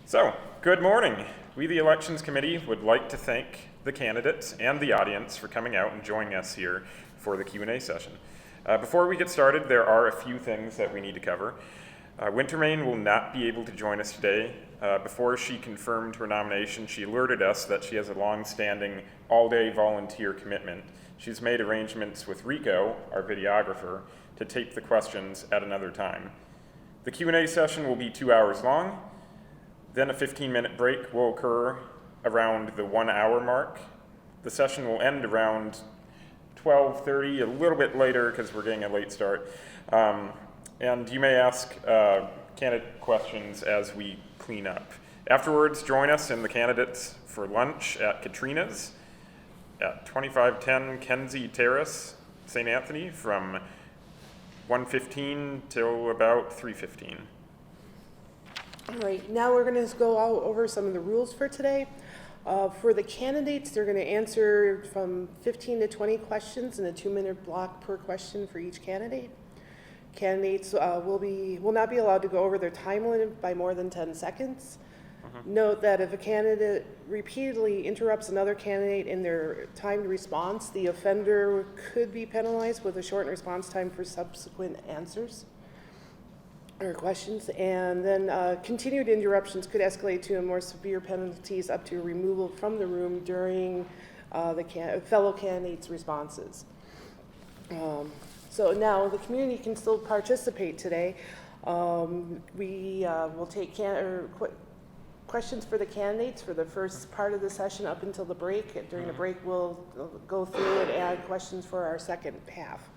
So, good morning. We, the Elections Committee, would like to thank the candidates and the audience for coming out and joining us here for the Q&A session. Before we get started, there are a few things that we need to cover. Wintermain will not be able to join us today. Before she confirmed her nomination, she alerted us that she has a long-standing all-day volunteer commitment. She's made arrangements with Rico, our videographer, to tape the questions at another time. The Q&A session will be 2 hours long. Then a 15-minute break will occur around the 1 hour mark. The session will end around 12:30, a little bit later because we're getting a late start. And you may ask candidate questions as we clean up. Afterwards, join us and the candidates for lunch at Katrina's at 2510 Kenzie Terrace, St. Anthony, from 1:15 till about 3:15. All right, now we're going to go over some of the rules for today. For the candidates, they're going to answer from 15 to 20 questions in a 2-minute block per question for each candidate. Candidates will not be allowed to go over their time limit by more than 10 seconds. Note that if a candidate repeatedly interrupts another candidate in their timed response, the offender could be penalized with a shortened response time for subsequent answers or questions, and then continued interruptions could escalate to more severe penalties up to removal from the room during the fellow candidates' responses. So now the community can still participate today. We will take questions for the candidates for the first part of the session up until the break. During the break, we'll go through and add questions for our second half.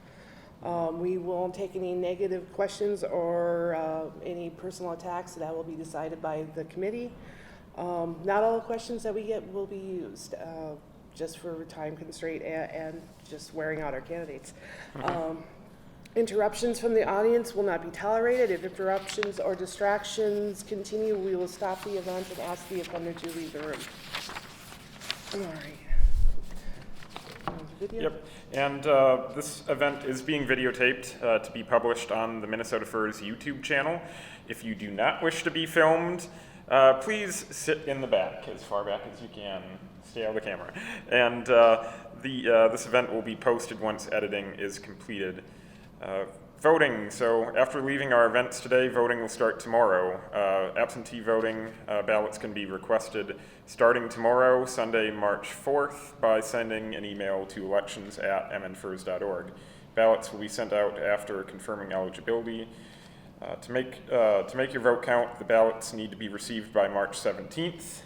We won't take any negative questions or any personal attacks. That will be decided by the committee. Not all questions that we get will be used, just for time constraint and just wearing out our candidates. Interruptions from the audience will not be tolerated. If interruptions or distractions continue, we will stop the event and ask the offender to leave the room. All right. Video? Yep, and this event is being videotaped to be published on the MNFurs YouTube channel. If you do not wish to be filmed, please sit in the back, as far back as you can. Stay out of the camera. And this event will be posted once editing is completed. Voting. So after leaving our events today, voting will start tomorrow. Absentee voting ballots can be requested starting tomorrow, Sunday, March 4th, by sending an email to elections@MNFurs.org. Ballots will be sent out after confirming eligibility. To make your vote count, the ballots need to be received by March 17th.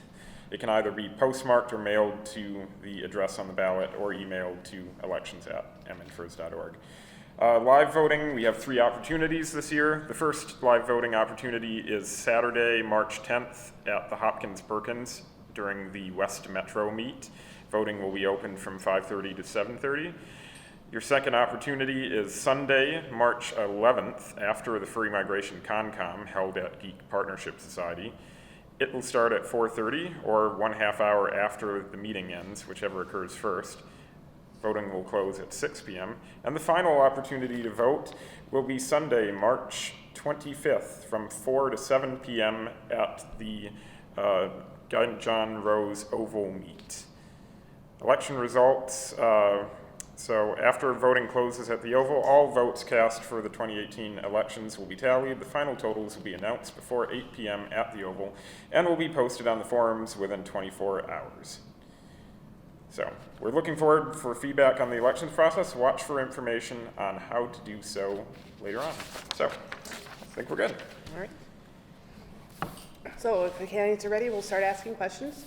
It can either be postmarked or mailed to the address on the ballot or emailed to elections@MNFurs.org. Live voting, we have 3 opportunities this year. The first live voting opportunity is Saturday, March 10th at the Hopkins-Perkins during the West Metro meet. Voting will be open from 5:30 to 7:30. Your second opportunity is Sunday, March 11th, after the Free Migration ConCom held at Geek Partnership Society. It will start at 4:30 or 1/2 hour after the meeting ends, whichever occurs first. Voting will close at 6 p.m. And the final opportunity to vote will be Sunday, March 25th from 4 to 7 p.m. at the John Rose Oval meet. Election results. So after voting closes at the Oval, all votes cast for the 2018 elections will be tallied. The final totals will be announced before 8 p.m. at the Oval and will be posted on the forums within 24 hours. So we're looking forward for feedback on the elections process. Watch for information on how to do so later on. So I think we're good. All right. So if the candidates are ready, we'll start asking questions.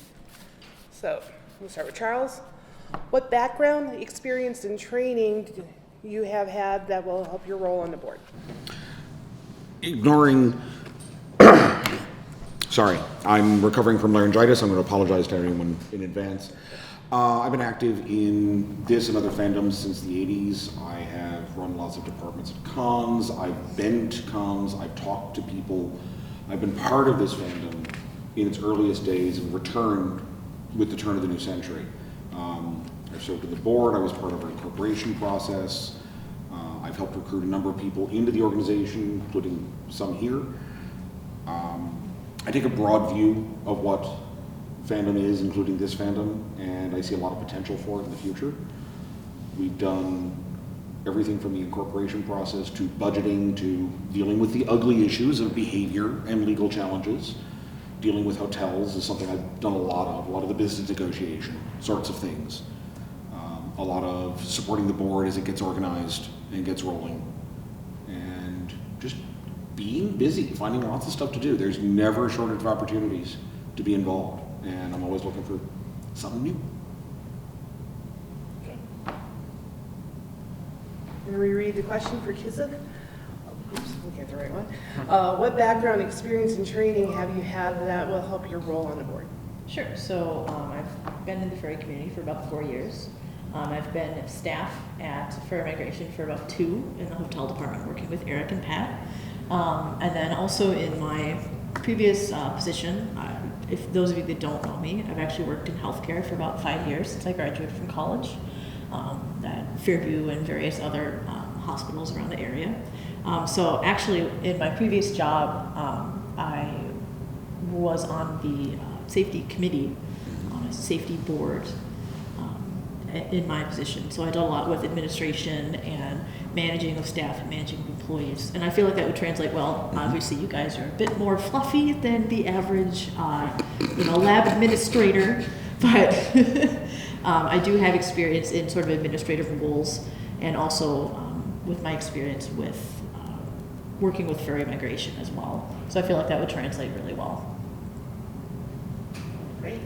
So we'll start with Charles. What background, experience, and training do you have had that will help your role on the board? Sorry, I'm recovering from laryngitis. I'm going to apologize to everyone in advance. I've been active in this and other fandoms since the 80s. I have run lots of departments at cons. I've been to cons. I've talked to people. I've been part of this fandom in its earliest days and returned with the turn of the new century. I've served on the board. I was part of our incorporation process. I've helped recruit a number of people into the organization, including some here. I take a broad view of what fandom is, including this fandom, and I see a lot of potential for it in the future. We've done everything from the incorporation process to budgeting to dealing with the ugly issues of behavior and legal challenges. Dealing with hotels is something I've done a lot of the business negotiation sorts of things. A lot of supporting the board as it gets organized and gets rolling. And just being busy, finding lots of stuff to do. There's never a shortage of opportunities to be involved, and I'm always looking for something new. Can we read the question for Kizit? Oops, looking at the right one. What background, experience, and training have you had that will help your role on the board? Sure. So I've been in the furry community for about 4 years. I've been staff at Furry Migration for about 2 in the hotel department, working with Eric and Pat. And then also in my previous position, if those of you that don't know me, I've actually worked in healthcare for about 5 years since I graduated from college, at Fairview and various other hospitals around the area. So actually, in my previous job, I was on the safety committee, on a safety board in my position. So I did a lot with administration and managing of staff and managing of employees. And I feel like that would translate well. Obviously, you guys are a bit more fluffy than the average, lab administrator, but I do have experience in sort of administrative roles, and also with my experience with working with furry migration as well. So I feel like that would translate really well. Great.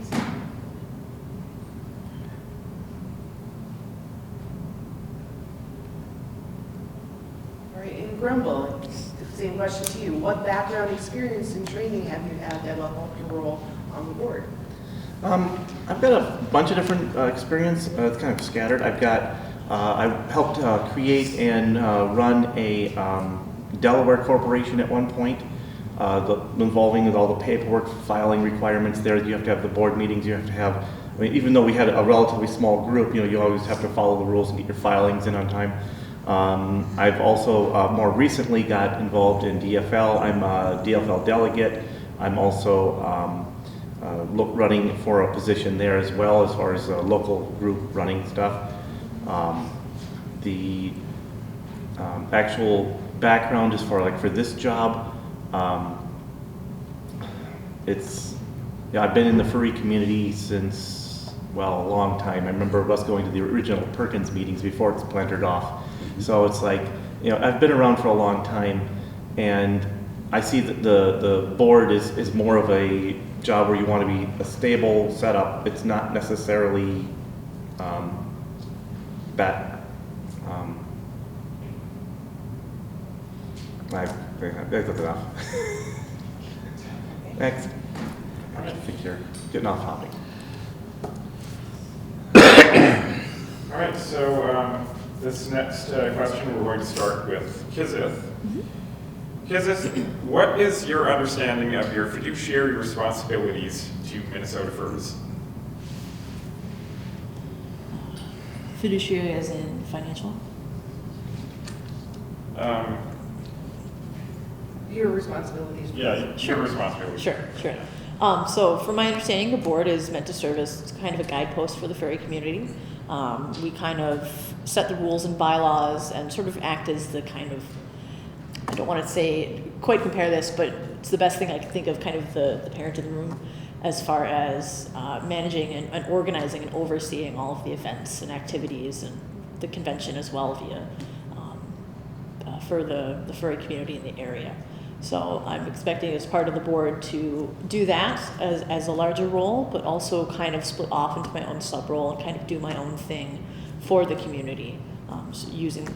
All right, and Grumble, same question to you. What background, experience, and training have you had that will help your role on the board? I've got a bunch of different experience. It's kind of scattered. I helped create and run a Delaware corporation at one point, involving with all the paperwork, filing requirements there. You have to have the board meetings. You have to have, even though we had a relatively small group, you always have to follow the rules and get your filings in on time. I've also more recently got involved in DFL. I'm a DFL delegate. I'm also running for a position there as well, as far as local group running stuff. The actual background is for this job, I've been in the furry community since, well, a long time. I remember us going to the original Perkins meetings before it splintered off. So it's like, I've been around for a long time, and I see that the board is more of a job where you want to be a stable setup. It's not necessarily that's enough. Next. I think you're getting off topic. All right, so this next question, we're going to start with Kizith. Kizith, what is your understanding of your fiduciary responsibilities to MNFurs? Fiduciary as in financial? Your responsibilities. Yeah, your responsibilities. Sure. So from my understanding, the board is meant to serve as kind of a guidepost for the furry community. We kind of set the rules and bylaws and sort of act as the kind of, I don't want to say quite compare this, but it's the best thing I can think of, kind of the parent in the room as far as managing and organizing and overseeing all of the events and activities and the convention as well via for the furry community in the area. So I'm expecting as part of the board to do that as a larger role, but also kind of split off into my own sub-role and kind of do my own thing for the community, so using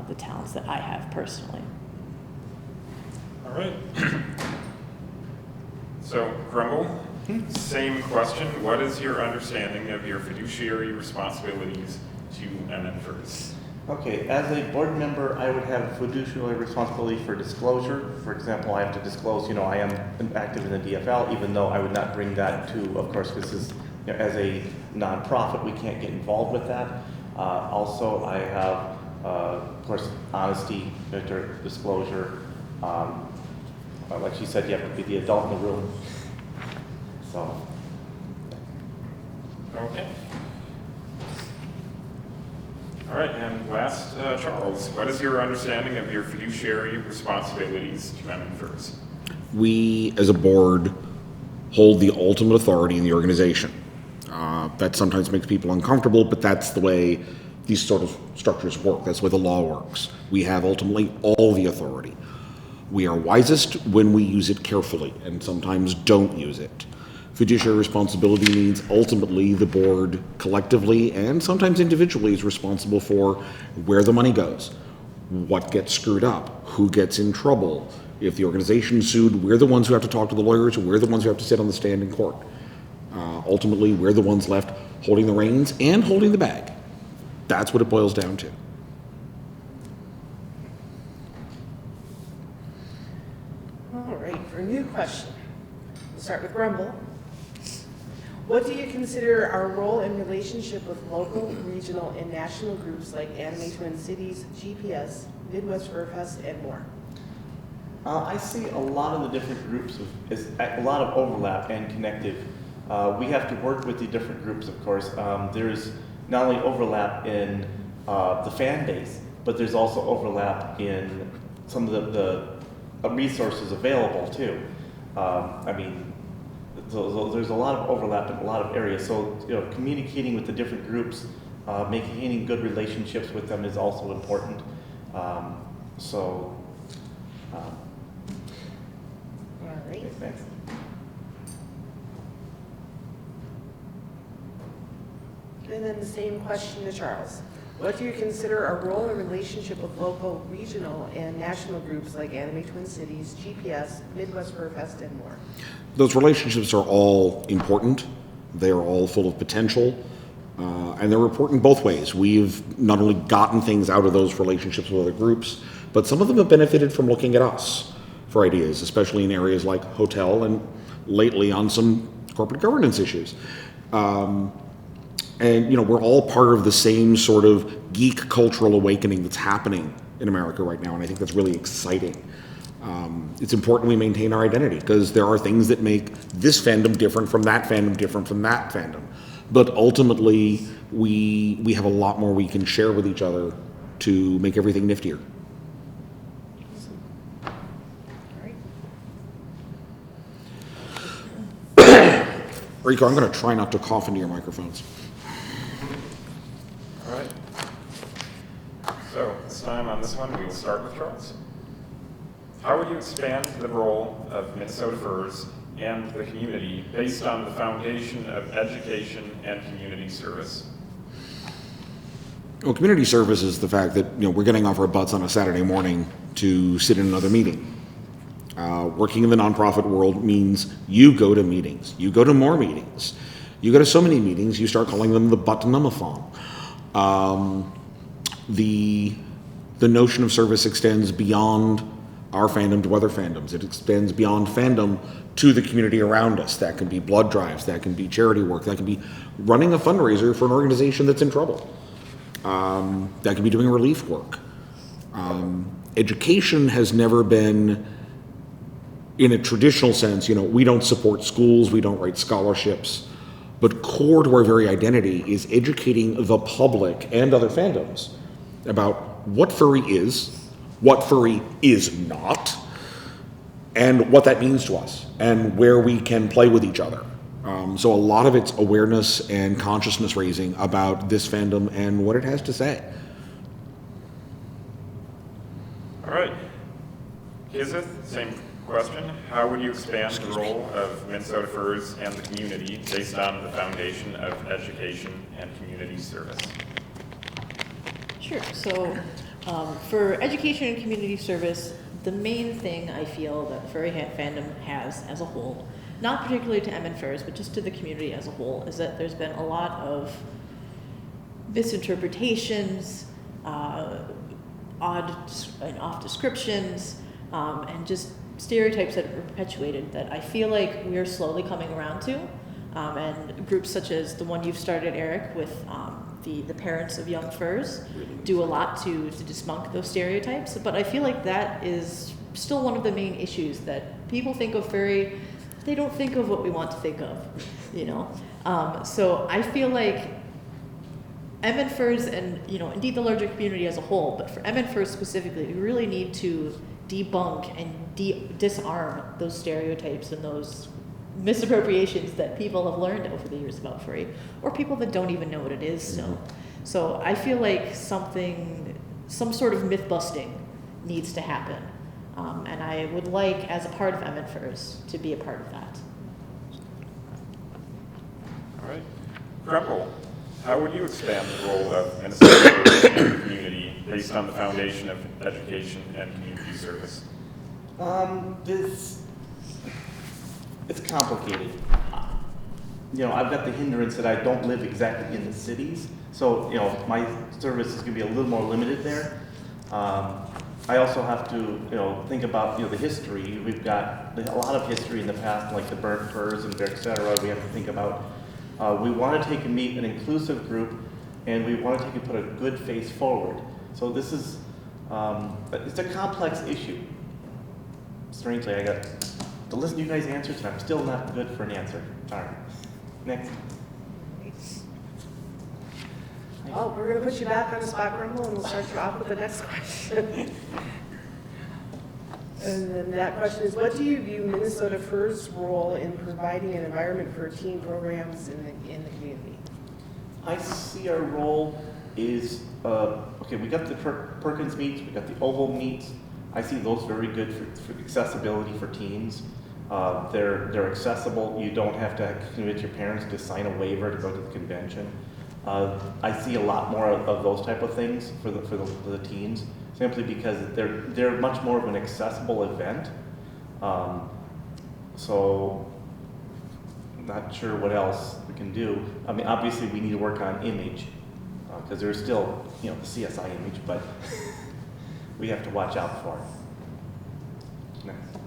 the talents that I have personally. All right. So, Grumble, same question. What is your understanding of your fiduciary responsibilities to MNFurs? Okay, as a board member, I would have fiduciary responsibility for disclosure. For example, I have to disclose, I am active in the DFL, even though I would not bring that to, of course, this is, as a nonprofit, we can't get involved with that. Also, I have, of course, honesty, disclosure, like she said, you have to be the adult in the room. So, Okay. All right, and last, Charles, what is your understanding of your fiduciary responsibilities to MNFurs? We, as a board, hold the ultimate authority in the organization. That sometimes makes people uncomfortable, but that's the way these sort of structures work. That's the way the law works. We have ultimately all the authority. We are wisest when we use it carefully and sometimes don't use it. Fiduciary responsibility means ultimately the board collectively and sometimes individually is responsible for where the money goes, what gets screwed up, who gets in trouble. If the organization's sued, we're the ones who have to talk to the lawyers, we're the ones who have to sit on the stand in court. Ultimately, we're the ones left holding the reins and holding the bag. That's what it boils down to. All right, for a new question, we'll start with Grumble. What do you consider our role and relationship with local, regional, and national groups like Anime Twin Cities, GPS, Midwest Fur Fest, and more? I see a lot of the different groups is a lot of overlap and connective. We have to work with the different groups, of course. There's not only overlap in the fan base, but there's also overlap in some of the resources available too. I mean, there's a lot of overlap in a lot of areas. So, communicating with the different groups, maintaining good relationships with them is also important. All right. Okay, thanks. And then the same question to Charles. What do you consider our role and relationship with local, regional, and national groups like Anime Twin Cities, GPS, Midwest Fur Fest, and more? Those relationships are all important. They are all full of potential, and they're important both ways. We've not only gotten things out of those relationships with other groups, but some of them have benefited from looking at us for ideas, especially in areas like hotel and lately on some corporate governance issues. And, we're all part of the same sort of geek cultural awakening that's happening in America right now, and I think that's really exciting. It's important we maintain our identity because there are things that make this fandom different from that fandom, different from that fandom. But ultimately, we have a lot more we can share with each other to make everything niftier. All right. Rico, I'm going to try not to cough into your microphones. All right. So this time on this one, we will start with Charles. How would you expand the role of Minnesota Furs and the community based on the foundation of education and community service? Well, community service is the fact that we're getting off our butts on a Saturday morning to sit in another meeting. Working in the nonprofit world means you go to meetings, you go to more meetings, you go to so many meetings, you start calling them the buttonumathon. The notion of service extends beyond our fandom to other fandoms. It extends beyond fandom to the community around us. That can be blood drives, that can be charity work, that can be running a fundraiser for an organization that's in trouble. That can be doing relief work. Education has never been, in a traditional sense, we don't support schools, we don't write scholarships, but core to our very identity is educating the public and other fandoms about what furry is, what furry is not, and what that means to us, and where we can play with each other. So a lot of it's awareness and consciousness raising about this fandom and what it has to say. All right. Kizith, same question. How would you expand the role of Minnesota Furs and the community based on the foundation of education and community service? Sure. So for education and community service, the main thing I feel that the furry fandom has as a whole, not particularly to MNFurs, but just to the community as a whole, is that there's been a lot of misinterpretations, odd and off descriptions, and just stereotypes that are perpetuated that I feel like we're slowly coming around to. And groups such as the one you've started, Eric, with the parents of young furs do a lot to debunk those stereotypes. But I feel like that is still one of the main issues that people think of furry. They don't think of what we want to think of, you know. So I feel like MNFurs and, you know, indeed the larger community as a whole, but for MNFurs specifically, we really need to debunk and disarm those stereotypes and those misappropriations that people have learned over the years about furry, or people that don't even know what it is still. So I feel like some sort of myth busting needs to happen. And I would like, as a part of MNFurs, to be a part of that. All right. Kreml, how would you expand the role of Minnesota in the community based on the foundation of education and community service? It's complicated. You know, I've got the hindrance that I don't live exactly in the cities, so, you know, my service is gonna be a little more limited there. I also have to, you know, think about, you know, the history. We've got a lot of history in the past, like the burnt furs and et cetera. We have to think about, we want to take and meet an inclusive group, and we want to take and put a good face forward. So this is, it's a complex issue. Strangely, I got to listen to you guys' answers, and I'm still not good for an answer. All right, next. Oh, we're going to put you back on the spot, Rumble, and we'll start you off with the next question. And then that question is, what do you view Minnesota Furs' role in providing an environment for teen programs in the community? I see our role is, okay, we got the Perkins meets, we got the Oval meets. I see those very good for accessibility for teens. They're accessible. You don't have to convince your parents to sign a waiver to go to the convention. I see a lot more of those type of things for the teens, simply because they're much more of an accessible event. So I'm not sure what else we can do. I mean, obviously we need to work on image, because there's still, you know, the CSI image, but we have to watch out for it. Next.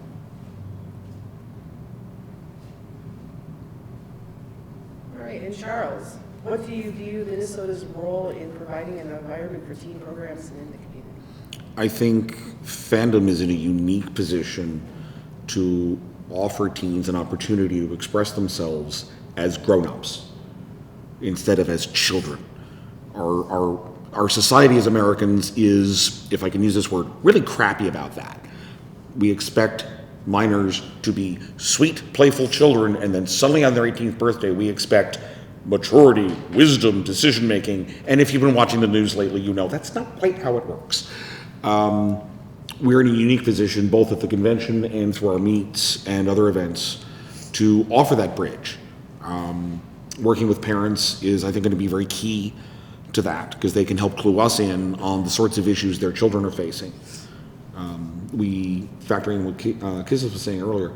All right, and Charles, what do you view Minnesota's role in providing an environment for teen programs in the community? I think fandom is in a unique position to offer teens an opportunity to express themselves as grown-ups instead of as children. Our society as Americans is, if I can use this word, really crappy about that. We expect minors to be sweet, playful children, and then suddenly on their 18th birthday, we expect maturity, wisdom, decision-making, and if you've been watching the news lately, you know that's not quite how it works. We're in a unique position, both at the convention and through our meets and other events, to offer that bridge. Working with parents is, I think, going to be very key to that, because they can help clue us in on the sorts of issues their children are facing. Factoring in what Kizis was saying earlier,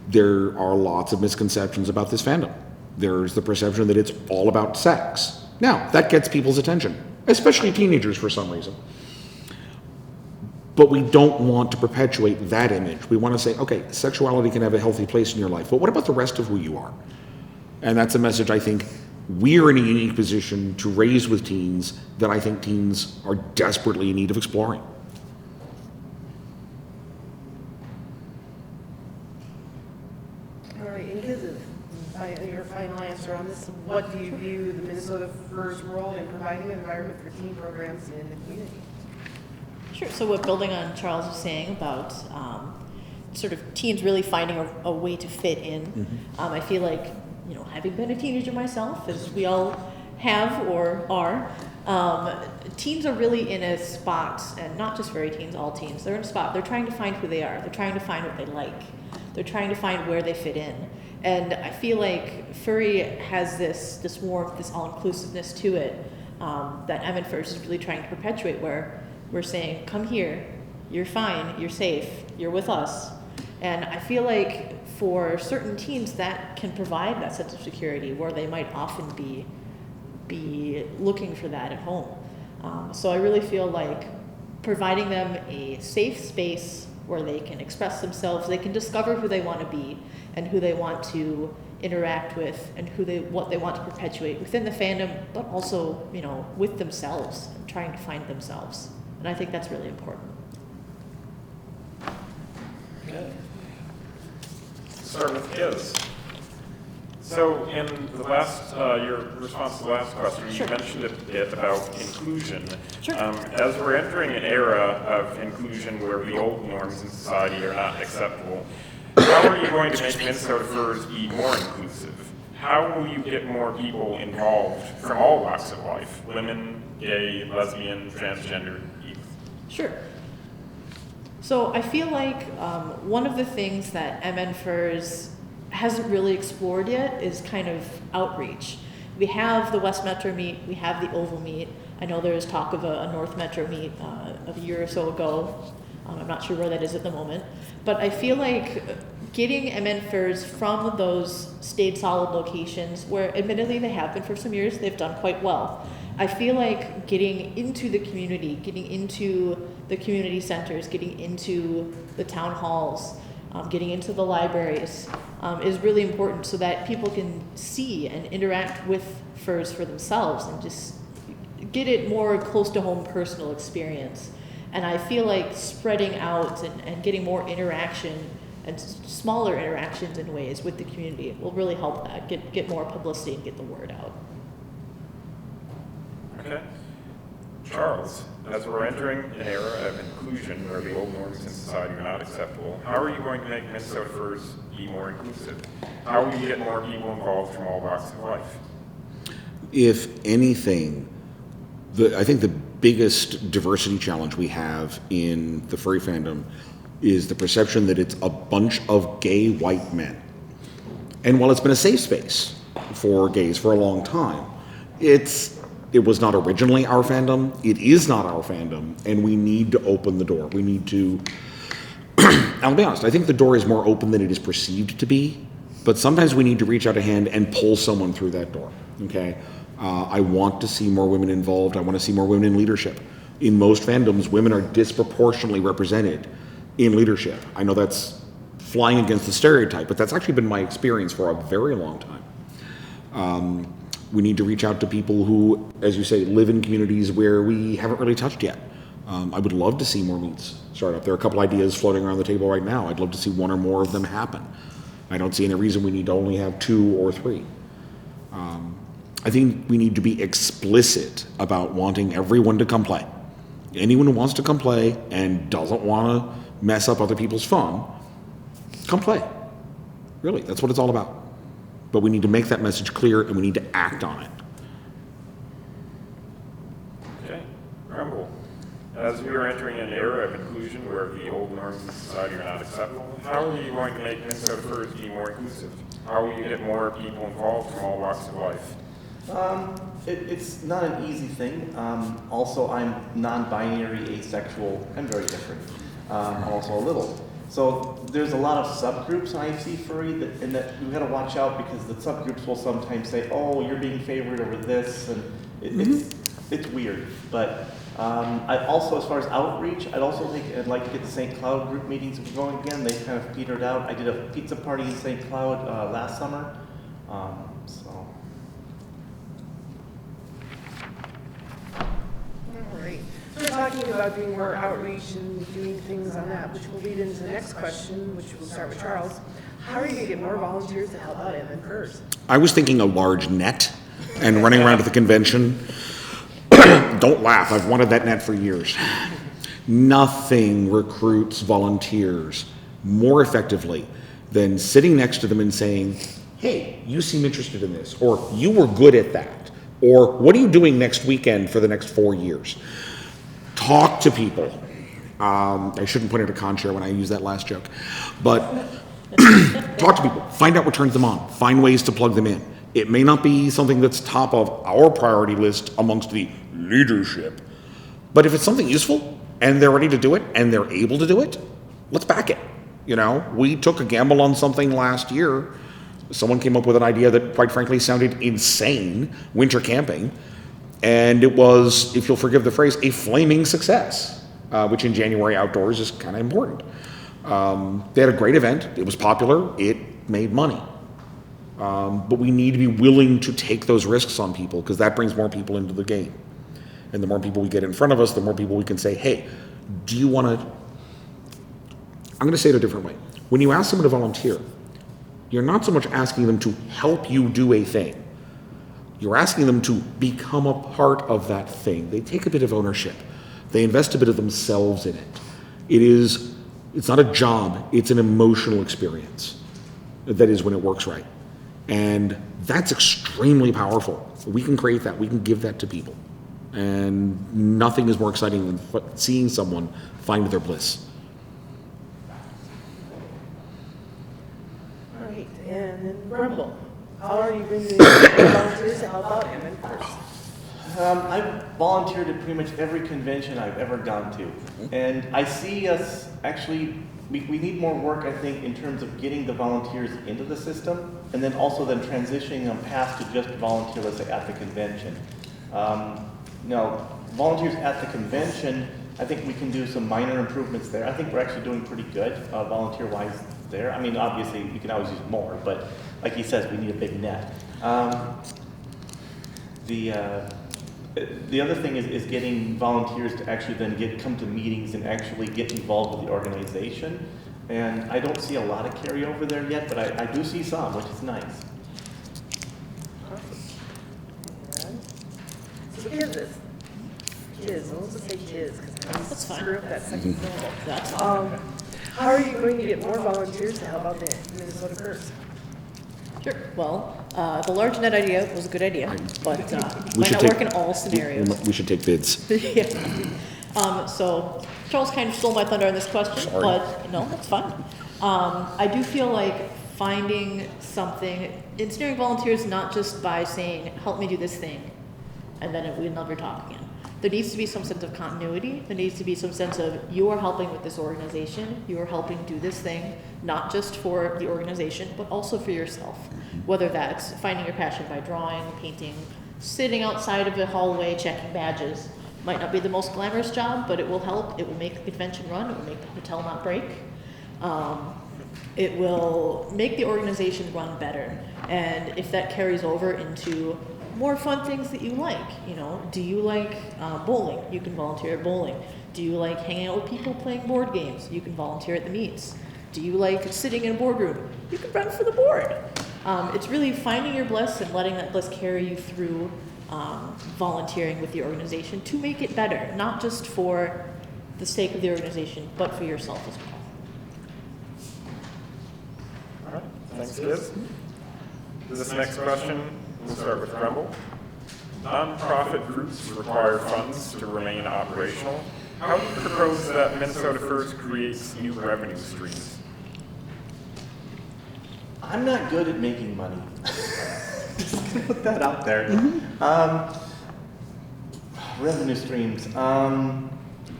there are lots of misconceptions about this fandom. There's the perception that it's all about sex. Now, that gets people's attention, especially teenagers for some reason. But we don't want to perpetuate that image. We want to say, okay, sexuality can have a healthy place in your life, but what about the rest of who you are? And that's a message I think we're in a unique position to raise with teens that I think teens are desperately in need of exploring. All right, and Kizis, your final answer on this, what do you view the Minnesota Furs' role in providing an environment for teen programs in the community? Sure. So what building on Charles was saying about sort of teens really finding a way to fit in, I feel like, you know, having been a teenager myself, as we all have or are, teens are really in a spot, and not just furry teens, all teens, they're in a spot, they're trying to find who they are, they're trying to find what they like, they're trying to find where they fit in. And I feel like furry has this warmth, this all-inclusiveness to it, that MNFurs is really trying to perpetuate, where we're saying, come here, you're fine, you're safe, you're with us. And I feel like for certain teens that can provide that sense of security, where they might often be looking for that at home. So I really feel like providing them a safe space where they can express themselves, they can discover who they want to be and who they want to interact with, and what they want to perpetuate within the fandom, but also, you know, with themselves, and trying to find themselves. And I think that's really important. Okay. Start with Kiz. So in the last, your response to the last question, you mentioned a bit about inclusion. Sure. As we're entering an era of inclusion where the old norms in society are not acceptable, how are you going to make MNFurs be more inclusive? How will you get more people involved from all walks of life? Women, gay, lesbian, transgender, youth? Sure. So I feel like one of the things that MNFurs hasn't really explored yet is kind of outreach. We have the West Metro meet, we have the Oval meet. I know there was talk of a North Metro meet a year or so ago. I'm not sure where that is at the moment. But I feel like getting MNFurs from those stayed solid locations, where admittedly they have been for some years, they've done quite well. I feel like getting into the community, getting into the community centers, getting into the town halls, getting into the libraries is really important so that people can see and interact with furs for themselves and just get it more close to home personal experience. And I feel like spreading out and getting more interaction and smaller interactions in ways with the community will really help that, get more publicity and get the word out. Okay. Charles, as we're entering an era of inclusion where the old norms in society are not acceptable, how are you going to make MNFurs be more inclusive? How will you get more people involved from all walks of life? If anything, I think the biggest diversity challenge we have in the furry fandom is the perception that it's a bunch of gay white men. And while it's been a safe space for gays for a long time, it was not originally our fandom, it is not our fandom, and we need to open the door. We need to, I'll be honest, I think the door is more open than it is perceived to be, but sometimes we need to reach out a hand and pull someone through that door, okay? I want to see more women involved. I want to see more women in leadership. In most fandoms, women are disproportionately represented in leadership. I know that's flying against the stereotype, but that's actually been my experience for a very long time. We need to reach out to people who, as you say, live in communities where we haven't really touched yet. I would love to see more meets start up. There are a couple ideas floating around the table right now. I'd love to see one or more of them happen. I don't see any reason we need to only have 2 or 3. I think we need to be explicit about wanting everyone to come play. Anyone who wants to come play and doesn't want to mess up other people's fun, come play. Really, that's what it's all about. But we need to make that message clear and we need to act on it. Okay. Rumble. As we are entering an era of inclusion where the old norms in society are not acceptable, how are you going to make MNFurs be more inclusive? How will you get more people involved from all walks of life? It's not an easy thing. Also, I'm non-binary, asexual. I'm very different. Also a little. So there's a lot of subgroups in IFC furry that we gotta watch out because the subgroups will sometimes say, "Oh, you're being favored over this," and it's weird. But I also, as far as outreach, I'd like to get the St. Cloud group meetings going again. They kind of petered out. I did a pizza party in St. Cloud last summer. We're talking about doing more outreach and doing things on that, which will lead into the next question, which we'll start with Charles. How are you going to get more volunteers to help out MNFurs? I was thinking a large net and running around to the convention. Don't laugh, I've wanted that net for years. Nothing recruits volunteers more effectively than sitting next to them and saying, "Hey, you seem interested in this," or "You were good at that," or "What are you doing next weekend for the next 4 years?" Talk to people. I shouldn't put in a con chair when I use that last joke, but talk to people. Find out what turns them on. Find ways to plug them in. It may not be something that's top of our priority list amongst the leadership, but if it's something useful and they're ready to do it and they're able to do it, let's back it. You know, we took a gamble on something last year. Someone came up with an idea that, quite frankly, sounded insane: winter camping. And it was, if you'll forgive the phrase, a flaming success, which in January outdoors is kind of important. They had a great event. It was popular. It made money. But we need to be willing to take those risks on people because that brings more people into the game. And the more people we get in front of us, the more people we can say, "Hey, do you want to I'm going to say it a different way. When you ask someone to volunteer, you're not so much asking them to help you do a thing. You're asking them to become a part of that thing. They take a bit of ownership. They invest a bit of themselves in it. It's not a job, it's an emotional experience. That is when it works right. And that's extremely powerful. We can create that, we can give that to people. And nothing is more exciting than seeing someone find their bliss. All right, and then Grumble. How are you going to get volunteers to help out MNFurs? I've volunteered at pretty much every convention I've ever gone to. And I see us actually, we need more work, I think, in terms of getting the volunteers into the system, and then also then transitioning them past to just volunteer, let's say, at the convention. Now, volunteers at the convention, I think we can do some minor improvements there. I think we're actually doing pretty good volunteer-wise there. I mean, obviously, you can always use more, but like he says, we need a big net. The other thing is getting volunteers to actually then come to meetings and actually get involved with the organization. And I don't see a lot of carryover there yet, but I do see some, which is nice. So kids, let's just say kids, because That's fine. screw up that second syllable. That's How are you going to get more volunteers to help out the Minnesota First? Sure. Well, the large net idea was a good idea, but We might should not take- work in all scenarios. We should take bids. Yeah. So Charles kind of stole my thunder on this question, Sorry. but no, that's fine. I do feel like finding something, ensnaring volunteers not just by saying, help me do this thing, and then we never talk again. There needs to be some sense of continuity. There needs to be some sense of you are helping with this organization, you are helping do this thing, not just for the organization, but also for yourself. Whether that's finding your passion by drawing, painting, sitting outside of a hallway checking badges. Might not be the most glamorous job, but it will help. It will make the convention run. It will make the hotel not break. It will make the organization run better. And if that carries over into more fun things that you like, do you like bowling? You can volunteer at bowling. Do you like hanging out with people playing board games? You can volunteer at the meets. Do you like sitting in a boardroom? You can run for the board. It's really finding your bliss and letting that bliss carry you through volunteering with the organization to make it better, not just for the sake of the organization, but for yourself as well. All right, thanks, kids. This next question, we'll start with Grumble. Nonprofit groups require funds to remain operational. How do you propose that Minnesota First creates new revenue streams? I'm not good at making money. Just gonna put that out there. Revenue streams.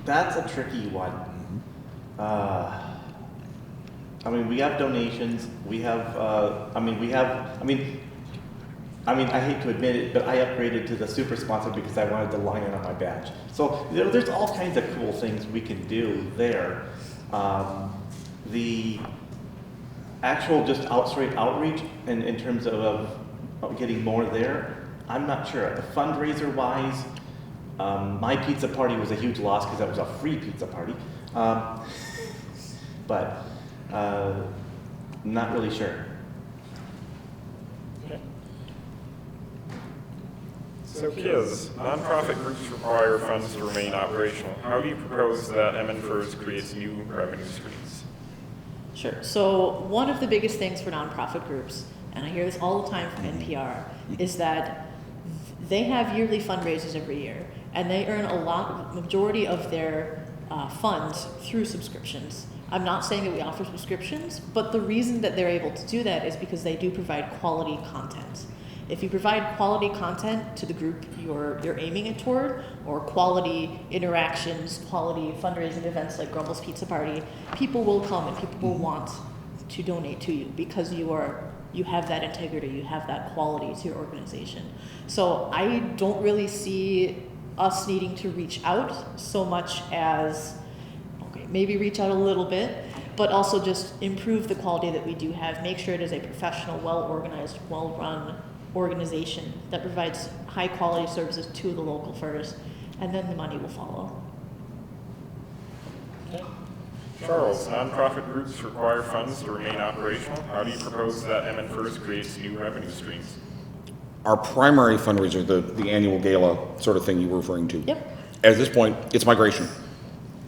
That's a tricky one. We have donations. We have. I hate to admit it, but I upgraded to the super sponsor because I wanted the lion on my badge. So there's all kinds of cool things we can do there. The actual just straight outreach in terms of getting more there, I'm not sure. The fundraiser wise, my pizza party was a huge loss because that was a free pizza party. But not really sure. So, Kiz, nonprofit groups require funds to remain operational. How do you propose that MNFurs creates new revenue streams? Sure. So one of the biggest things for nonprofit groups, and I hear this all the time from NPR, is that they have yearly fundraisers every year, and they earn majority of their funds through subscriptions. I'm not saying that we offer subscriptions, but the reason that they're able to do that is because they do provide quality content. If you provide quality content to the group you're aiming it toward, or quality interactions, quality fundraising events like Grumble's Pizza Party, people will come and people will want to donate to you because you have that integrity, you have that quality to your organization. So I don't really see us needing to reach out so much as, maybe reach out a little bit, but also just improve the quality that we do have, make sure it is a professional, well-organized, well-run organization that provides high quality services to the local FERS, and then the money will follow. Okay. Charles, nonprofit groups require funds to remain operational. How do you propose that MNFurs creates new revenue streams? Our primary fundraiser, the annual gala sort of thing you were referring to. Yep. At this point, it's migration.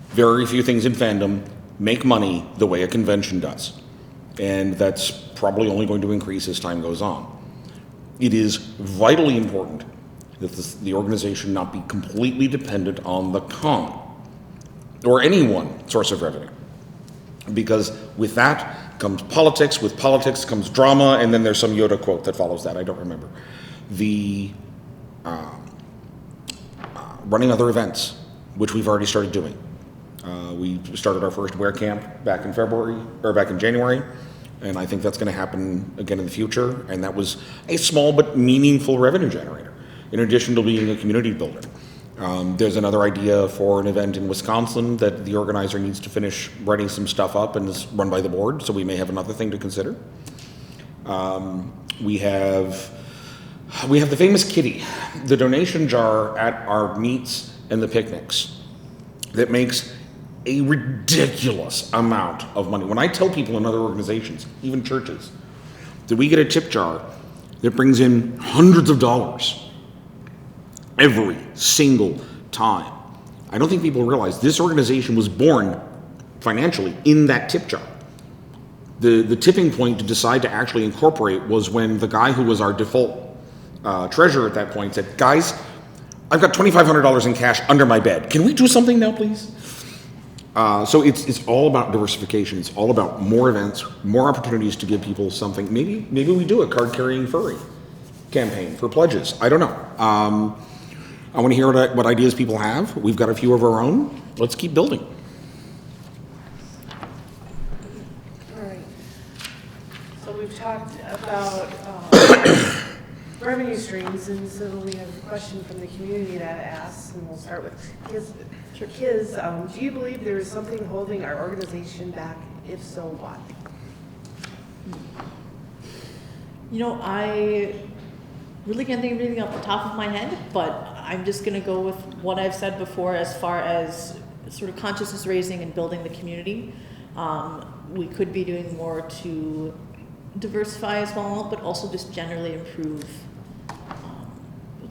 Very few things in fandom make money the way a convention does. And that's probably only going to increase as time goes on. It is vitally important that the organization not be completely dependent on the con or any one source of revenue. Because with that comes politics, with politics comes drama, and then there's some Yoda quote that follows that, I don't remember. Running other events, which we've already started doing. We started our first Wear Camp back in January, and I think that's going to happen again in the future, and that was a small but meaningful revenue generator, in addition to being a community builder. There's another idea for an event in Wisconsin that the organizer needs to finish writing some stuff up and is run by the board, so we may have another thing to consider. We have the famous kitty, the donation jar at our meets and the picnics that makes a ridiculous amount of money. When I tell people in other organizations, even churches, that we get a tip jar that brings in hundreds of dollars every single time, I don't think people realize this organization was born financially in that tip jar. The tipping point to decide to actually incorporate was when the guy who was our default treasurer at that point said, guys, I've got $2,500 in cash under my bed. Can we do something now, please? So it's all about diversification. It's all about more events, more opportunities to give people something. Maybe we do a card-carrying furry campaign for pledges. I don't know. I want to hear what ideas people have. We've got a few of our own. Let's keep building. All right. So we've talked about revenue streams, and so we have a question from the community that asks, and we'll start with Kiz. Do you believe there is something holding our organization back? If so, what? You know, I really can't think of anything off the top of my head, but I'm just going to go with what I've said before as far as sort of consciousness raising and building the community. We could be doing more to diversify as well, but also just generally improve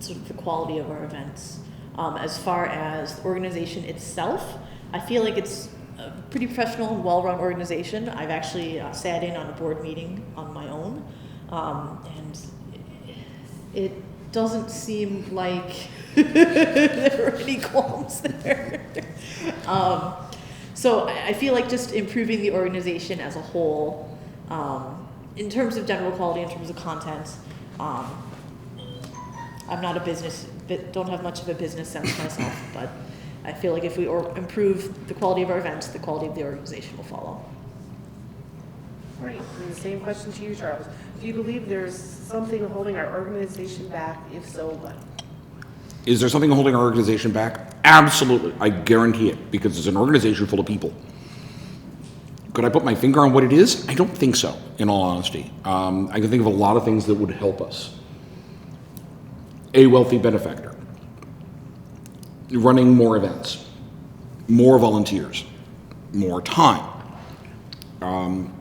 sort of the quality of our events. As far as the organization itself, I feel like it's a pretty professional and well-run organization. I've actually sat in on a board meeting on my own, and it doesn't seem like there are any qualms there. So I feel like just improving the organization as a whole, in terms of general quality, in terms of content. I'm not don't have much of a business sense myself, but I feel like if we improve the quality of our events, the quality of the organization will follow. All right, and the same question to you, Charles. Do you believe there's something holding our organization back? If so, what? Is there something holding our organization back? Absolutely. I guarantee it, because it's an organization full of people. Could I put my finger on what it is? I don't think so, in all honesty. I can think of a lot of things that would help us. A wealthy benefactor, running more events, more volunteers, more time,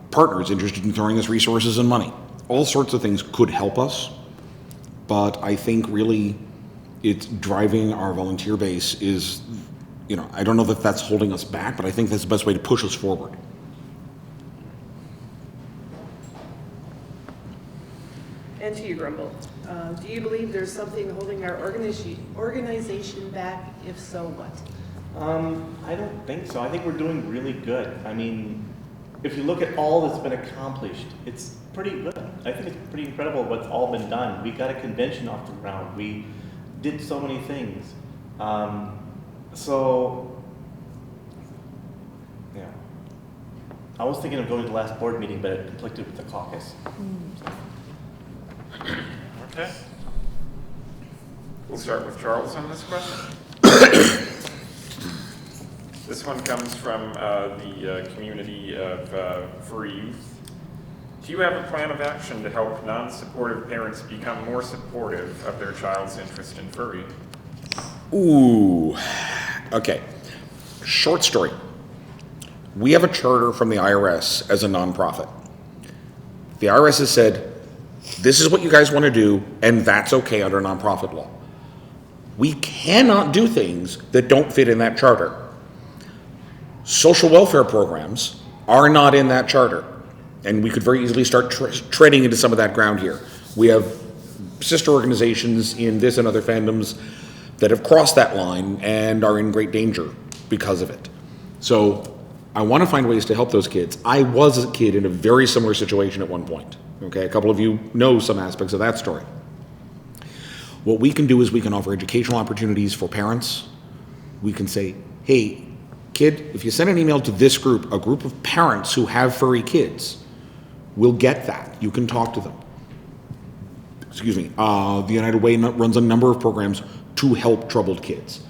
partners interested in throwing us resources and money. All sorts of things could help us, but I think really it's driving our volunteer base is, I don't know that that's holding us back, but I think that's the best way to push us forward. And to you, Grumble. Do you believe there's something holding our organization back? If so, what? I don't think so. I think we're doing really good. I mean, if you look at all that's been accomplished, it's pretty good. I think it's pretty incredible what's all been done. We got a convention off the ground. We did so many things. So, yeah. I was thinking of going to the last board meeting, but it conflicted with the caucus. Okay. We'll start with Charles on this question. This one comes from the community of furry youth. Do you have a plan of action to help non-supportive parents become more supportive of their child's interest in furry? Ooh. Okay. Short story. We have a charter from the IRS as a nonprofit. The IRS has said, this is what you guys want to do, and that's okay under nonprofit law. We cannot do things that don't fit in that charter. Social welfare programs are not in that charter, and we could very easily start treading into some of that ground here. We have sister organizations in this and other fandoms that have crossed that line and are in great danger because of it. So I want to find ways to help those kids. I was a kid in a very similar situation at one point. Okay, a couple of you know some aspects of that story. What we can do is we can offer educational opportunities for parents. We can say, hey, kid, if you send an email to this group, a group of parents who have furry kids, we'll get that. You can talk to them. Excuse me. The United Way runs a number of programs to help troubled kids.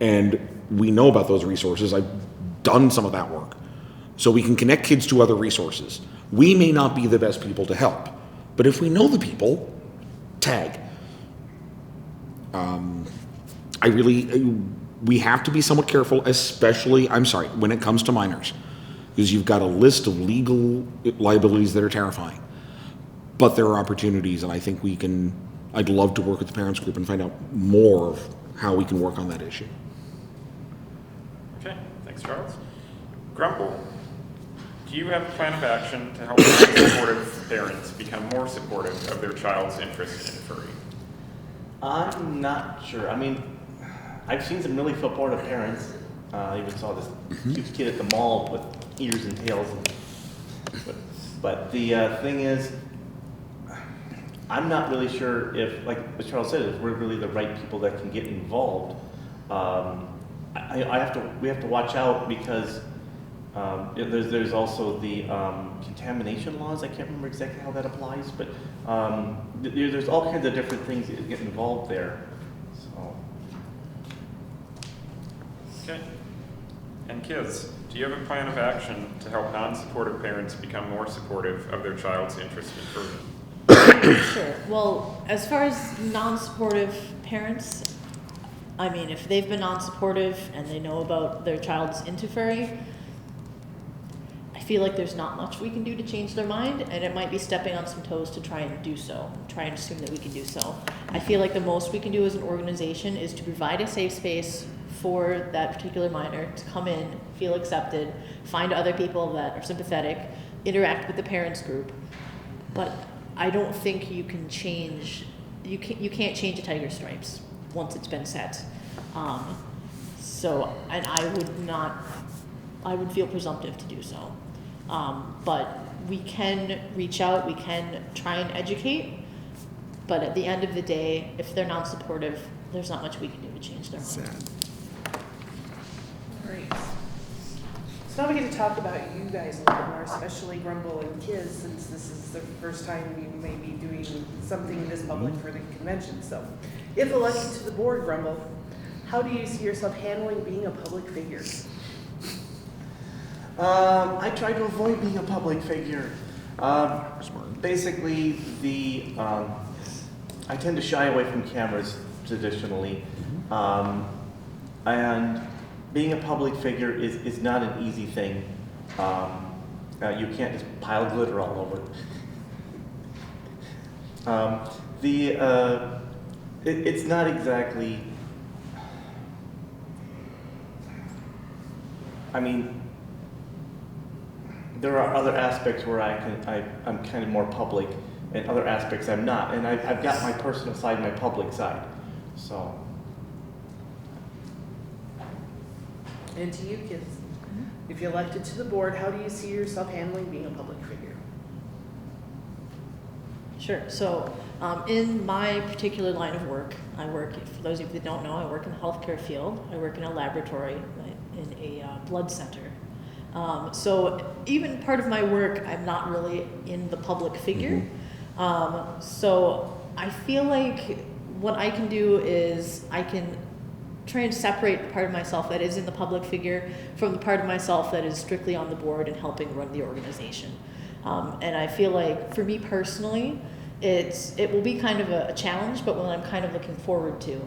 And we know about those resources. I've done some of that work. So we can connect kids to other resources. We may not be the best people to help, but if we know the people, tag. We have to be somewhat careful, especially, when it comes to minors, because you've got a list of legal liabilities that are terrifying. But there are opportunities, and I think I'd love to work with the parents group and find out more of how we can work on that issue. Okay, thanks, Charles. Grumble, do you have a plan of action to help non-supportive parents become more supportive of their child's interest in furry? I'm not sure. I mean, I've seen some really supportive parents. I even saw this cute kid at the mall with ears and tails. But the thing is, I'm not really sure if, like what Charles said, if we're really the right people that can get involved. We have to watch out because there's also the contamination laws. I can't remember exactly how that applies, but there's all kinds of different things that get involved there. So. Okay. And kids, do you have a plan of action to help non-supportive parents become more supportive of their child's interest in furry? Sure. Well, as far as non-supportive parents, I mean, if they've been non-supportive and they know about their child's into furry, I feel like there's not much we can do to change their mind, and it might be stepping on some toes to try and do so, try and assume that we can do so. I feel like the most we can do as an organization is to provide a safe space for that particular minor to come in, feel accepted, find other people that are sympathetic, interact with the parents group. But I don't think you can change, you can't change a tiger's stripes once it's been set. And I would feel presumptive to do so. But we can reach out, we can try and educate, but at the end of the day, if they're non-supportive, there's not much we can do to change their mind. All right. So now we get to talk about you guys a little more, especially Grumble and Kids, since this is the first time you may be doing something this public for the convention. So, if elected to the board, Grumble, how do you see yourself handling being a public figure? I try to avoid being a public figure. Basically, I tend to shy away from cameras traditionally, and being a public figure is not an easy thing. You can't just pile glitter all over. It's not exactly. I mean, there are other aspects where I'm kind of more public, and other aspects I'm not. And I've got my personal side and my public side. So. And to you, Kids, if you're elected to the board, how do you see yourself handling being a public figure? Sure. So in my particular line of work, for those of you that don't know, I work in the healthcare field. I work in a laboratory in a blood center. So even part of my work, I'm not really in the public figure. So I feel like what I can do is I can try and separate the part of myself that is in the public figure from the part of myself that is strictly on the board and helping run the organization. And I feel like for me personally, it will be kind of a challenge, but one I'm kind of looking forward to.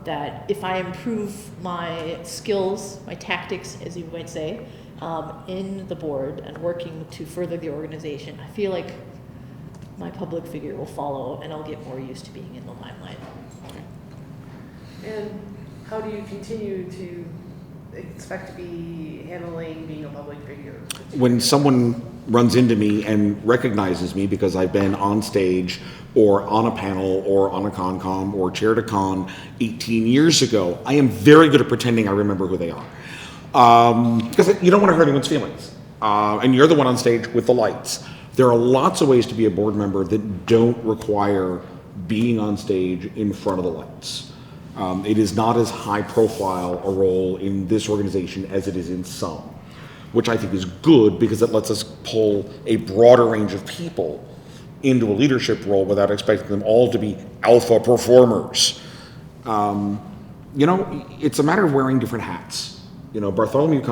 That if I improve my skills, my tactics, as you might say, in the board and working to further the organization, I feel like my public figure will follow and I'll get more used to being in the limelight. And how do you continue to expect to be handling being a public figure? When someone runs into me and recognizes me because I've been on stage or on a panel or on a Concom or chaired a con 18 years ago, I am very good at pretending I remember who they are. Because you don't want to hurt anyone's feelings. And you're the one on stage with the lights. There are lots of ways to be a board member that don't require being on stage in front of the lights. It is not as high profile a role in this organization as it is in some, which I think is good because it lets us pull a broader range of people into a leadership role without expecting them all to be alpha performers. You know, it's a matter of wearing different hats. You know, Bartholomew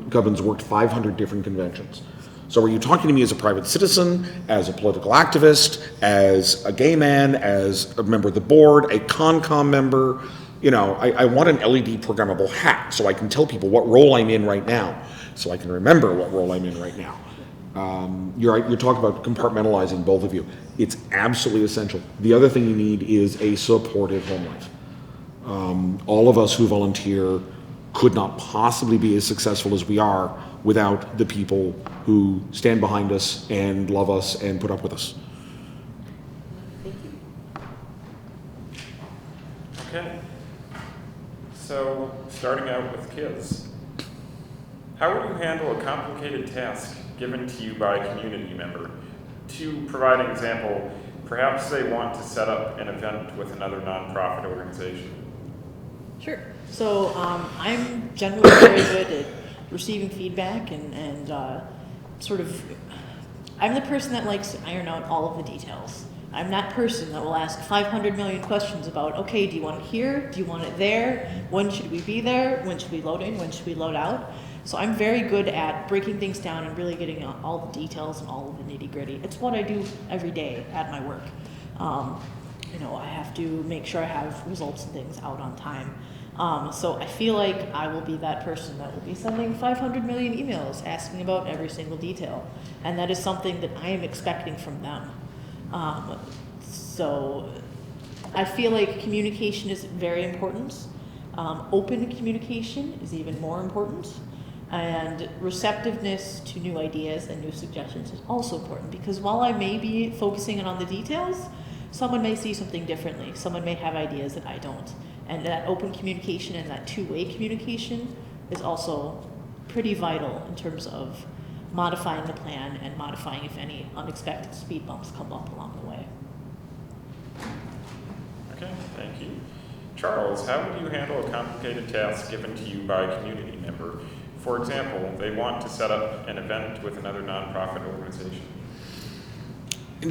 Gubbins worked 500 different conventions. So are you talking to me as a private citizen, as a political activist, as a gay man, as a member of the board, a Concom member? You know, I want an LED programmable hat so I can tell people what role I'm in right now, so I can remember what role I'm in right now. You're talking about compartmentalizing, both of you. It's absolutely essential. The other thing you need is a supportive home life. All of us who volunteer could not possibly be as successful as we are without the people who stand behind us and love us and put up with us. Thank you. Okay. So, starting out with kids. How would you handle a complicated task given to you by a community member? To provide an example, perhaps they want to set up an event with another nonprofit organization. Sure. So I'm generally very good at receiving feedback and I'm the person that likes to iron out all of the details. I'm that person that will ask 500 million questions about, okay, do you want it here? Do you want it there? When should we be there? When should we load in? When should we load out? So I'm very good at breaking things down and really getting all the details and all of the nitty gritty. It's what I do every day at my work. You know, I have to make sure I have results and things out on time. So I feel like I will be that person that will be sending 500 million emails asking about every single detail. And that is something that I am expecting from them. So I feel like communication is very important. Open communication is even more important. And receptiveness to new ideas and new suggestions is also important, because while I may be focusing on the details, someone may see something differently. Someone may have ideas that I don't. And that open communication and that two-way communication is also pretty vital in terms of modifying the plan and modifying if any unexpected speed bumps come up along the way. Okay, thank you. Charles, how would you handle a complicated task given to you by a community member? For example, they want to set up an event with another nonprofit organization.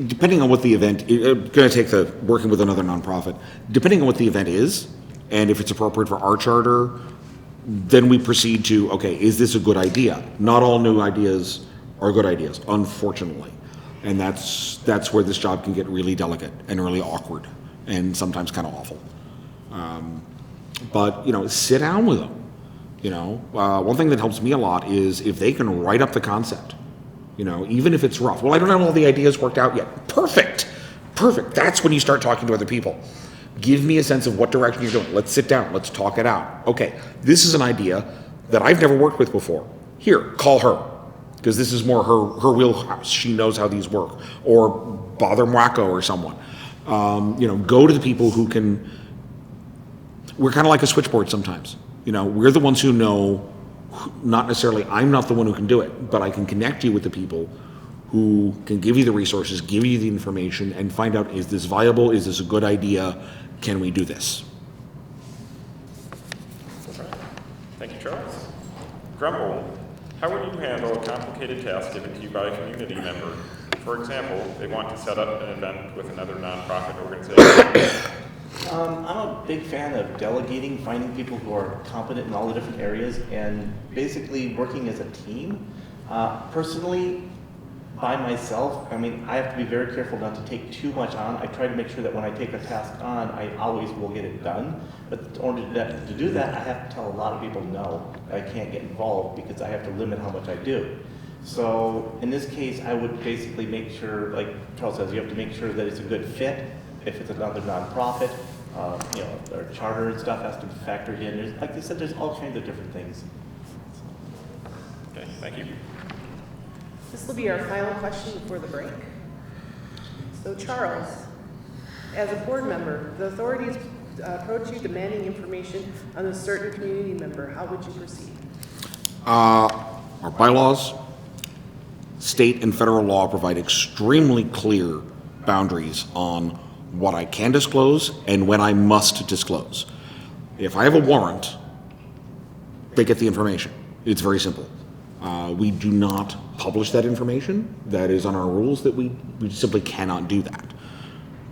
Depending on what the event, going to take the working with another nonprofit, depending on what the event is, and if it's appropriate for our charter, then we proceed to, okay, is this a good idea? Not all new ideas are good ideas, unfortunately. And that's where this job can get really delicate and really awkward and sometimes kind of awful. But, you know, sit down with them. You know, one thing that helps me a lot is if they can write up the concept. You know, even if it's rough. Well, I don't have all the ideas worked out yet. Perfect. That's when you start talking to other people. Give me a sense of what direction you're going. Let's sit down. Let's talk it out. Okay, this is an idea that I've never worked with before. Here, call her, because this is more her wheelhouse. She knows how these work. Or bother Mwacko or someone. You know, go to the people who can. We're kind of like a switchboard sometimes. You know, we're the ones who know. Not necessarily, I'm not the one who can do it, but I can connect you with the people who can give you the resources, give you the information, and find out, is this viable? Is this a good idea? Can we do this? Right. Thank you, Charles. Grumble, how would you handle a complicated task given to you by a community member? For example, they want to set up an event with another nonprofit organization. I'm a big fan of delegating, finding people who are competent in all the different areas, and basically working as a team. Personally, by myself, I mean, I have to be very careful not to take too much on. I try to make sure that when I take a task on, I always will get it done. But in order to do that, I have to tell a lot of people no, I can't get involved because I have to limit how much I do. So in this case, I would basically make sure, like Charles says, you have to make sure that it's a good fit. If it's another nonprofit, you know, their charter and stuff has to be factored in. There's, like they said, there's all kinds of different things. Okay, thank you. This will be our final question before the break. So Charles, as a board member, the authorities approach you demanding information on a certain community member. How would you proceed? Our bylaws, state and federal law provide extremely clear boundaries on what I can disclose and when I must disclose. If I have a warrant, they get the information. It's very simple. We do not publish that information. That is on our rules that we simply cannot do that.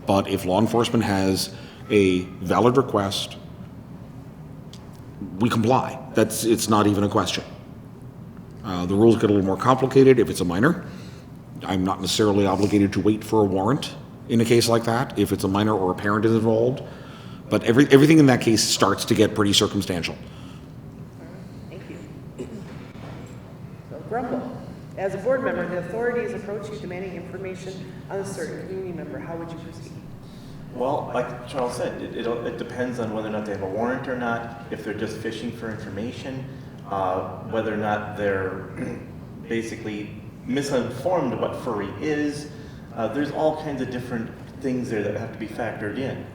But if law enforcement has a valid request, we comply. It's not even a question. The rules get a little more complicated if it's a minor. I'm not necessarily obligated to wait for a warrant in a case like that if it's a minor or a parent is involved. But everything in that case starts to get pretty circumstantial. Thank you. So Grumble, as a board member, the authorities approach you demanding information on a certain community member. How would you proceed? Well, like Charles said, it depends on whether or not they have a warrant or not, if they're just fishing for information, whether or not they're basically misinformed what furry is. There's all kinds of different things there that have to be factored in.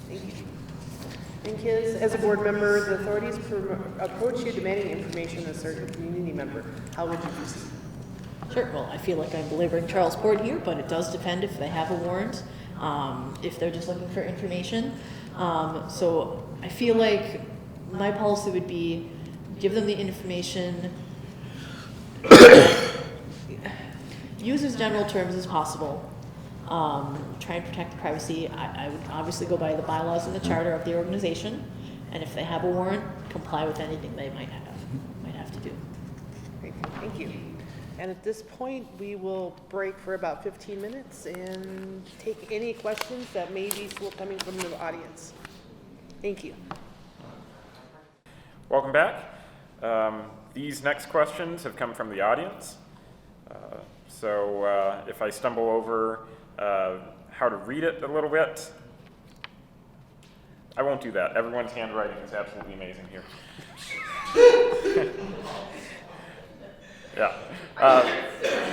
Thank you. And Kiz, as a board member, the authorities approach you demanding information on a certain community member. How would you proceed? Sure. Well, I feel like I'm belaboring Charles' point here, but it does depend if they have a warrant, if they're just looking for information. So I feel like my policy would be give them the information, use as general terms as possible, try and protect privacy. I would obviously go by the bylaws and the charter of the organization, and if they have a warrant, comply with anything they might have to do. Great, thank you. And at this point, we will break for about 15 minutes and take any questions that may be still coming from the audience. Thank you. Welcome back. These next questions have come from the audience. So if I stumble over how to read it a little bit, I won't do that. Everyone's handwriting is absolutely amazing here. Yeah.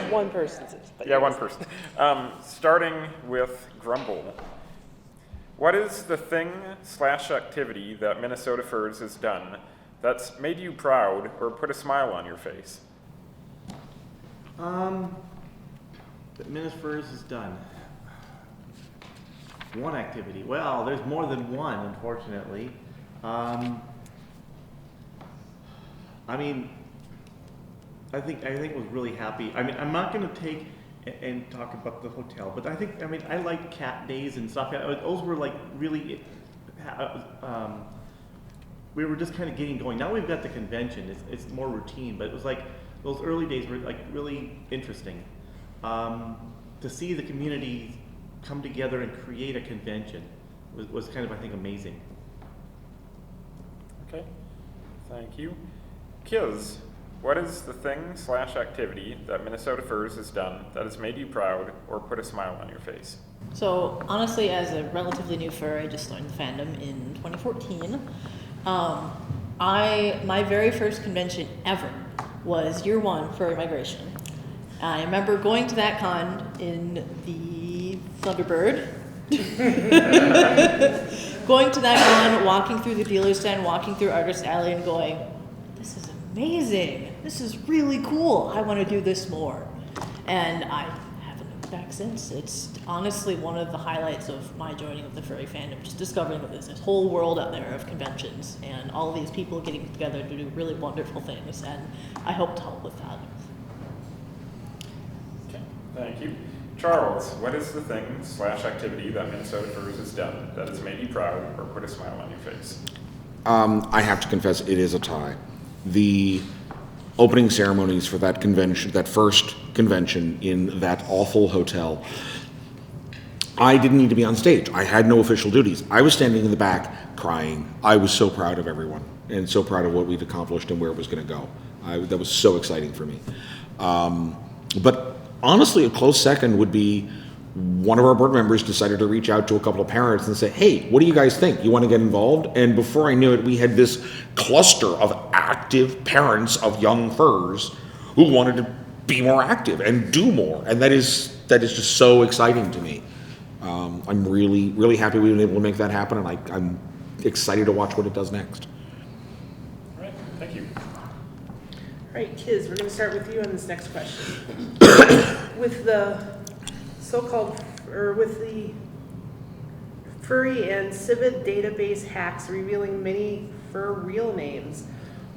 One person's it. But Yeah, one person. Starting with Grumble. What is the thing/activity that MNFurs has done that's made you proud or put a smile on your face? That MNFurs has done. One activity. Well, there's more than one, unfortunately. I mean, I think was really happy. I mean, I'm not going to take and talk about the hotel, but I mean, I like cat days and stuff. Those were like really, we were just kind of getting going. Now we've got the convention. It's more routine, but it was like those early days were like really interesting. To see the community come together and create a convention was kind of, I think, amazing. Okay, thank you. Kiz, what is the thing/activity that MNFurs has done that has made you proud or put a smile on your face? So honestly, as a relatively new fur, I just joined the fandom in 2014. My very first convention ever was year one for Migration. I remember going to that con in the Thunderbird. Going to that con, walking through the dealer stand, walking through Artist Alley and going, this is amazing. This is really cool. I want to do this more. And I haven't looked back since. It's honestly one of the highlights of my joining of the furry fandom, just discovering that there's this whole world out there of conventions and all of these people getting together to do really wonderful things. And I hope to help with that. Okay, thank you. Charles, what is the thing/activity that MNFurs has done that has made you proud or put a smile on your face? I have to confess, it is a tie. The opening ceremonies for that convention, that first convention in that awful hotel, I didn't need to be on stage. I had no official duties. I was standing in the back crying. I was so proud of everyone and so proud of what we'd accomplished and where it was going to go. That was so exciting for me. But honestly, a close second would be one of our board members decided to reach out to a couple of parents and say, hey, what do you guys think? You want to get involved? And before I knew it, we had this cluster of active parents of young furs who wanted to be more active and do more. And that is just so exciting to me. I'm really, really happy we've been able to make that happen, and I'm excited to watch what it does next. All right, thank you. All right, Kiz, we're going to start with you on this next question. With the with the furry and civet database hacks revealing many fur real names,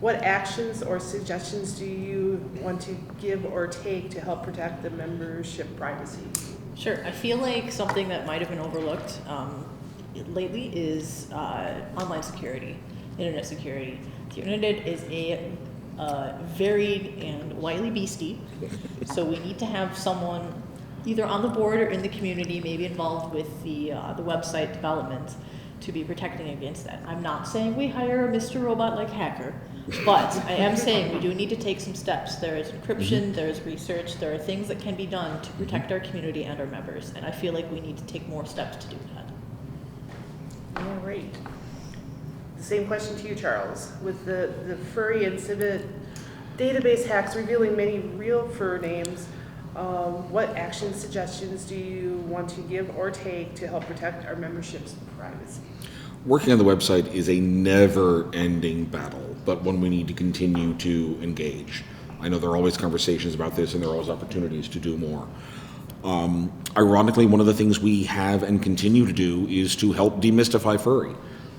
what actions or suggestions do you want to give or take to help protect the membership privacy? Sure. I feel like something that might have been overlooked lately is online security, internet security. The internet is a varied and wily beastie, so we need to have someone either on the board or in the community, maybe involved with the website development, to be protecting against that. I'm not saying we hire a Mr. Robot-like hacker, but I am saying we do need to take some steps. There is encryption, there is research, there are things that can be done to protect our community and our members, and I feel like we need to take more steps to do that. All right. The same question to you, Charles. With the furry and civet database hacks revealing many real fur names, what action suggestions do you want to give or take to help protect our membership's privacy? Working on the website is a never-ending battle, but one we need to continue to engage. I know there are always conversations about this, and there are always opportunities to do more. Ironically, one of the things we have and continue to do is to help demystify furry,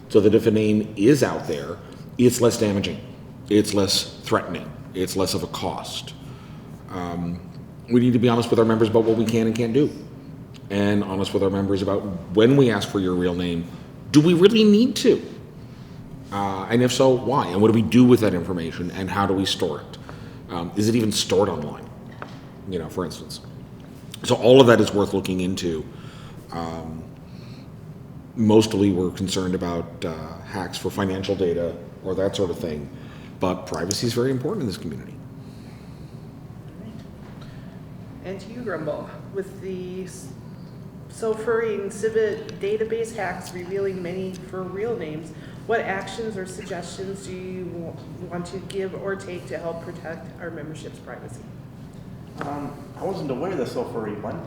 so that if a name is out there, it's less damaging, it's less threatening, it's less of a cost. We need to be honest with our members about what we can and can't do, and honest with our members about when we ask for your real name, do we really need to? And if so, why? And what do we do with that information, and how do we store it? Is it even stored online, for instance? So all of that is worth looking into. Mostly we're concerned about hacks for financial data or that sort of thing, but privacy is very important in this community. And to you, Grumble, with the furry and civet database hacks revealing many fur real names, what actions or suggestions do you want to give or take to help protect our membership's privacy? I wasn't aware of the furry one,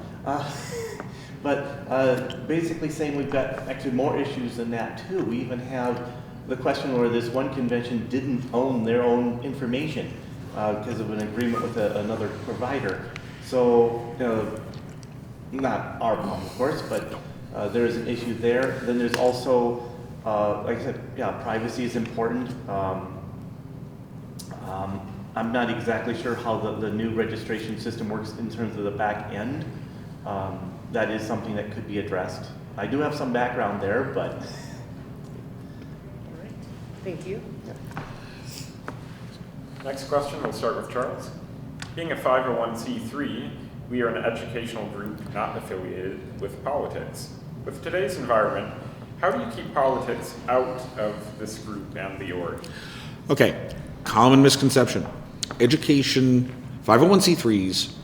but basically saying we've got actually more issues than that too. We even have the question where this one convention didn't own their own information because of an agreement with another provider. So, not our problem, of course, but there is an issue there. Then there's also, like I said, privacy is important. I'm not exactly sure how the new registration system works in terms of the back end. That is something that could be addressed. I do have some background there, but. All right, thank you. Next question, we'll start with Charles. Being a 501c3, we are an educational group not affiliated with politics. With today's environment, how do you keep politics out of this group and the org? Okay, common misconception. Education, 501c3s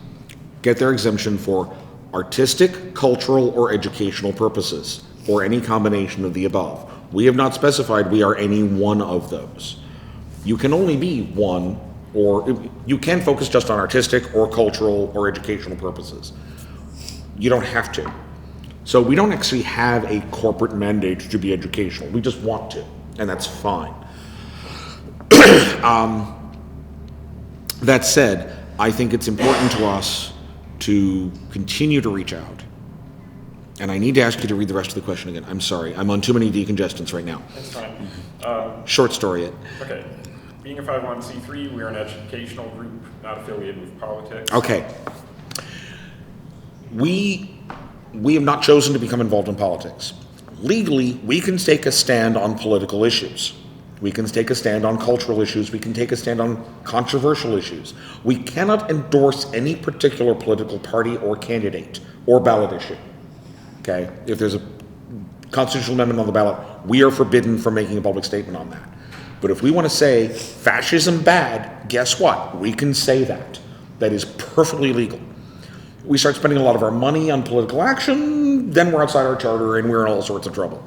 get their exemption for artistic, cultural, or educational purposes, or any combination of the above. We have not specified we are any one of those. You can only be one, or you can focus just on artistic or cultural or educational purposes. You don't have to. So we don't actually have a corporate mandate to be educational. We just want to, and that's fine. That said, I think it's important to us to continue to reach out. And I need to ask you to read the rest of the question again. I'm sorry, I'm on too many decongestants right now. That's fine. Short story it. Okay. Being a 501c3, we are an educational group not affiliated with politics. Okay. We have not chosen to become involved in politics. Legally, we can take a stand on political issues. We can take a stand on cultural issues. We can take a stand on controversial issues. We cannot endorse any particular political party or candidate or ballot issue. Okay? If there's a constitutional amendment on the ballot, we are forbidden from making a public statement on that. But if we want to say fascism bad, guess what? We can say that. That is perfectly legal. We start spending a lot of our money on political action, then we're outside our charter and we're in all sorts of trouble.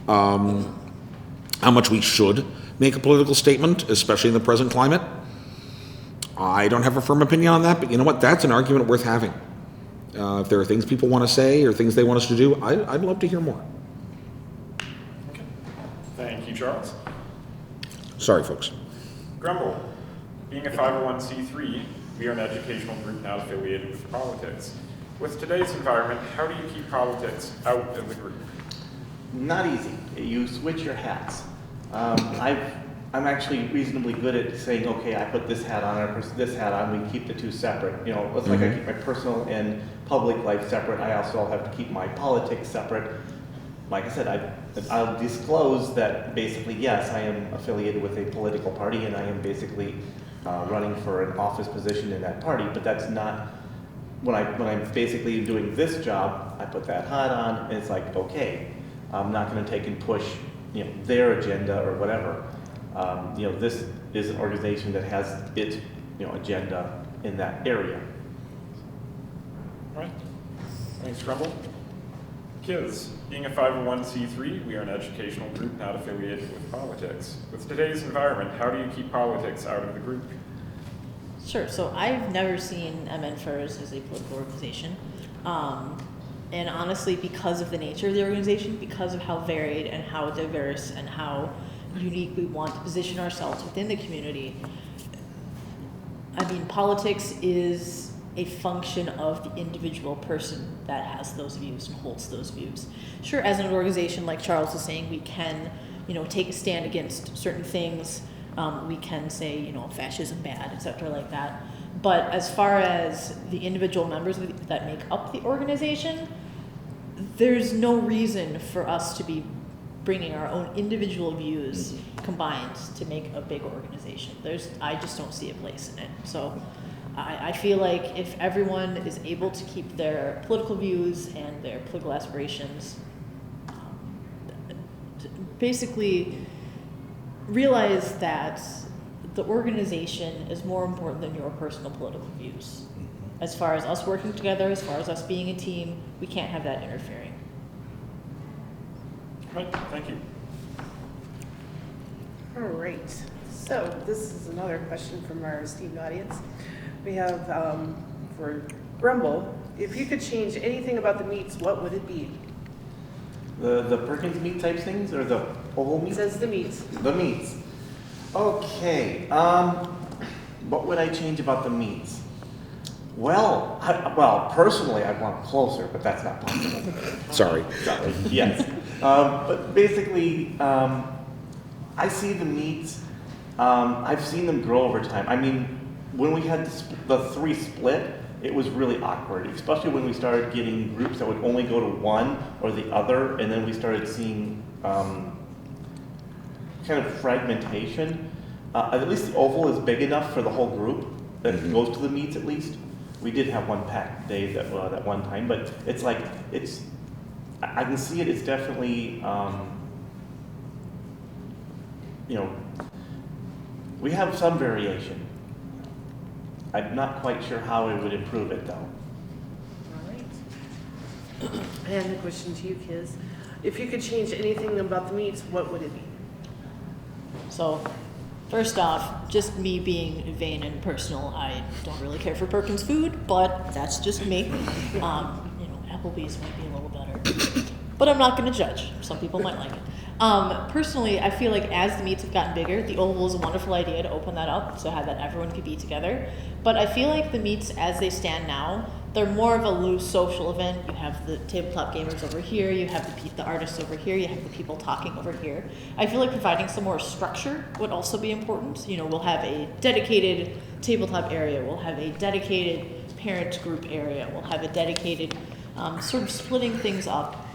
How much we should make a political statement, especially in the present climate, I don't have a firm opinion on that, but you know what? That's an argument worth having. If there are things people want to say or things they want us to do, I'd love to hear more. Okay. Thank you, Charles. Sorry, folks. Grumble. Being a 501c3, we are an educational group not affiliated with politics. With today's environment, how do you keep politics out of the group? Not easy. You switch your hats. I'm actually reasonably good at saying, okay, I put this hat on, I put this hat on, we keep the two separate. You know, it's like I keep my personal and public life separate. I also have to keep my politics separate. Like I said, I'll disclose that basically, yes, I am affiliated with a political party and I am basically running for an office position in that party, but that's not, when I'm basically doing this job, I put that hat on and it's like, okay, I'm not going to take and push, you know, their agenda or whatever. You know, this is an organization that has its, you know, agenda in that area. All right. Thanks, Grumble. Kids. Being a 501c3, we are an educational group not affiliated with politics. With today's environment, how do you keep politics out of the group? Sure. So I've never seen MNFurs as a political organization. And honestly, because of the nature of the organization, because of how varied and how diverse and how unique we want to position ourselves within the community, I mean, politics is a function of the individual person that has those views and holds those views. Sure, as an organization, like Charles was saying, we can, you know, take a stand against certain things. We can say, you know, fascism bad, etc., like that. But as far as the individual members that make up the organization, there's no reason for us to be bringing our own individual views combined to make a big organization. I just don't see a place in it. So I feel like if everyone is able to keep their political views and their political aspirations, basically realize that the organization is more important than your personal political views. As far as us working together, as far as us being a team, we can't have that interfering. Right, thank you. All right, so this is another question from our esteemed audience. We have, for Grumble, if you could change anything about the meats, what would it be? The Perkins meat type things or the oval It meat? says the meats. The meats. Okay. What would I change about the meats? Well, personally, I'd want them closer, but that's not possible. Sorry. Sorry. Yes. But basically, I see the meats. I've seen them grow over time. I mean, when we had the three split, it was really awkward, especially when we started getting groups that would only go to one or the other, and then we started seeing kind of fragmentation. At least the oval is big enough for the whole group that goes to the meets at least. We did have one packed day that one time, but it's like, I can see it, it's definitely, you know, we have some variation. I'm not quite sure how we would improve it though. All right. And the question to you, kids, if you could change anything about the meats, what would it be? So, first off, just me being vain and personal, I don't really care for Perkins food, but that's just me. You know, Applebee's might be a little better, but I'm not going to judge. Some people might like it. Personally, I feel like as the meets have gotten bigger, the oval is a wonderful idea to open that up so that everyone could be together. But I feel like the meets as they stand now, they're more of a loose social event. You have the tabletop gamers over here, you have the artists over here, you have the people talking over here. I feel like providing some more structure would also be important. You know, we'll have a dedicated tabletop area, we'll have a dedicated parent group area, we'll have a dedicated sort of splitting things up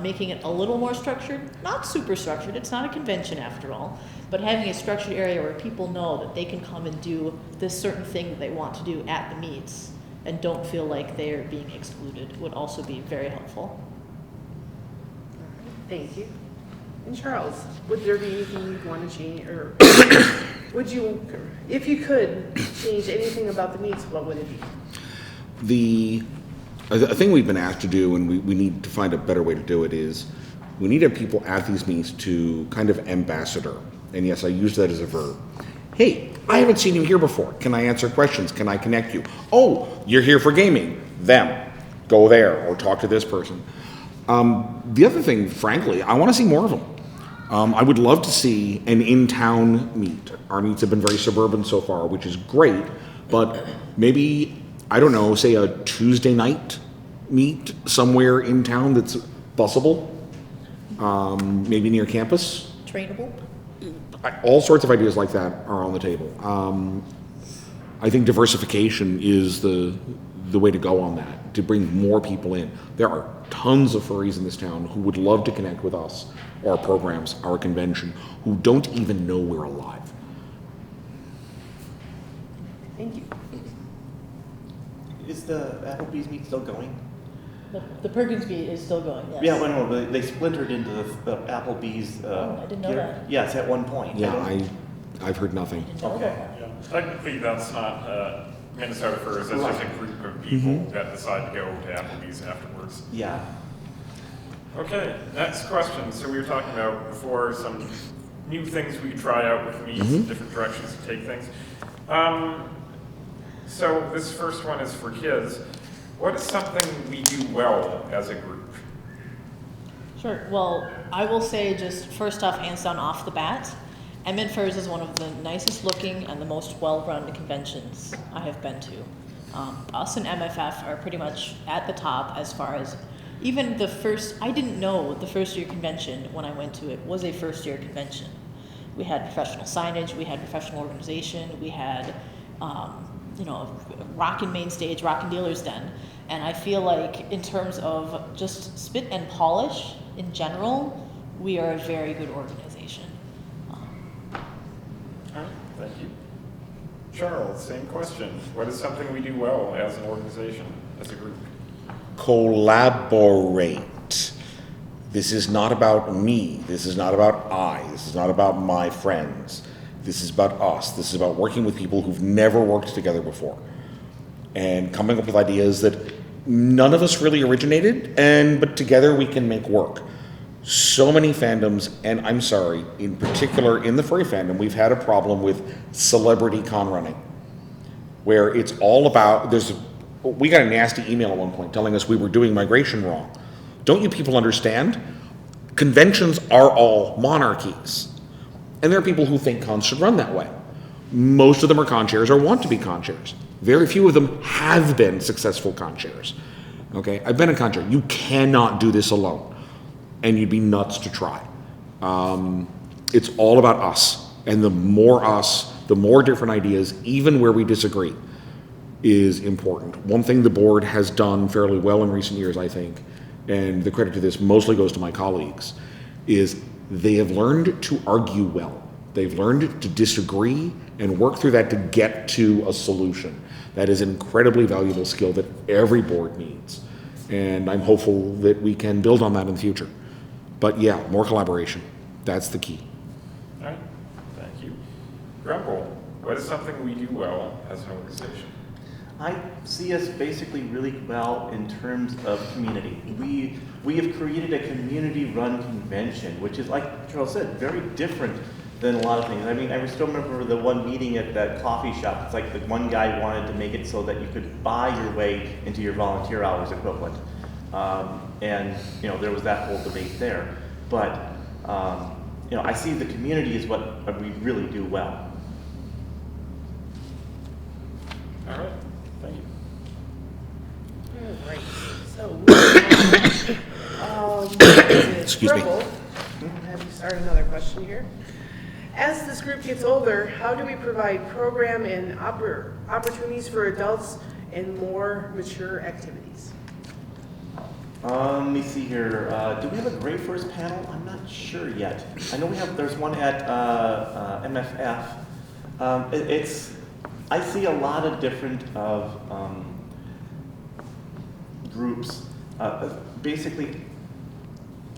making it a little more structured, not super structured, it's not a convention after all, but having a structured area where people know that they can come and do this certain thing that they want to do at the meets and don't feel like they're being excluded would also be very helpful. Thank you. And Charles, would there be anything you'd want to change, or would you, if you could change anything about the meets, what would it be? A thing we've been asked to do, and we need to find a better way to do it, is we need to have people at these meets to kind of ambassador. And yes, I use that as a verb. Hey, I haven't seen you here before. Can I answer questions? Can I connect you? Oh, you're here for gaming. Them. Go there or talk to this person. The other thing, frankly, I want to see more of them. I would love to see an in-town meet. Our meets have been very suburban so far, which is great, but maybe, I don't know, say a Tuesday night meet somewhere in town that's busable, maybe near campus. Trainable? All sorts of ideas like that are on the table. I think diversification is the way to go on that, to bring more people in. There are tons of furries in this town who would love to connect with us, our programs, our convention, who don't even know we're alive. Thank you. Is the Applebee's meet still going? The Perkins meet is still going, yes. Yeah, well, no, they splintered into the Applebee's. Oh, I didn't know that. Yes, at one point. Yeah, I've heard nothing. Okay. Technically, that's not Minnesota Furs. That's just a group of people that decide to go to Applebee's afterwards. Yeah. Okay, next question. So we were talking about before some new things we could try out with meets, different directions to take things. So this first one is for kids. What is something we do well as a group? Sure. Well, I will say just first off, hands down off the bat, MNFurs is one of the nicest looking and the most well-run conventions I have been to. Us and MFF are pretty much at the top as far as even the first, I didn't know the first year convention when I went to it was a first year convention. We had professional signage, we had professional organization, we had, rockin' main stage, rockin' dealer's den. And I feel like in terms of just spit and polish in general, we are a very good organization. All right, thank you. Charles, same question. What is something we do well as an organization, as a group? Collaborate. This is not about me. This is not about I. This is not about my friends. This is about us. This is about working with people who've never worked together before and coming up with ideas that none of us really originated, but together we can make work. So many fandoms, and I'm sorry, in particular in the furry fandom, we've had a problem with celebrity con running, where it's all about, we got a nasty email at one point telling us we were doing migration wrong. Don't you people understand? Conventions are all monarchies. And there are people who think cons should run that way. Most of them are con chairs or want to be con chairs. Very few of them have been successful con chairs. Okay, I've been a con chair. You cannot do this alone. And you'd be nuts to try. It's all about us. And the more us, the more different ideas, even where we disagree, is important. One thing the board has done fairly well in recent years, I think, and the credit to this mostly goes to my colleagues, is they have learned to argue well. They've learned to disagree and work through that to get to a solution. That is an incredibly valuable skill that every board needs. And I'm hopeful that we can build on that in the future. But yeah, more collaboration. That's the key. All right, thank you. Grumble, what is something we do well as an organization? I see us basically really well in terms of community. We have created a community-run convention, which is, like Charles said, very different than a lot of things. I mean, I still remember the one meeting at that coffee shop. It's like the one guy wanted to make it so that you could buy your way into your volunteer hours equivalent. And there was that whole debate there. But I see the community is what we really do well. All right, thank you. All right, so, Excuse me. Grumble, I'll have you start another question here. As this group gets older, how do we provide program and opportunities for adults and more mature activities? Let me see here. Do we have a Gray First panel? I'm not sure yet. I know there's one at MFF. I see a lot of different groups. Basically,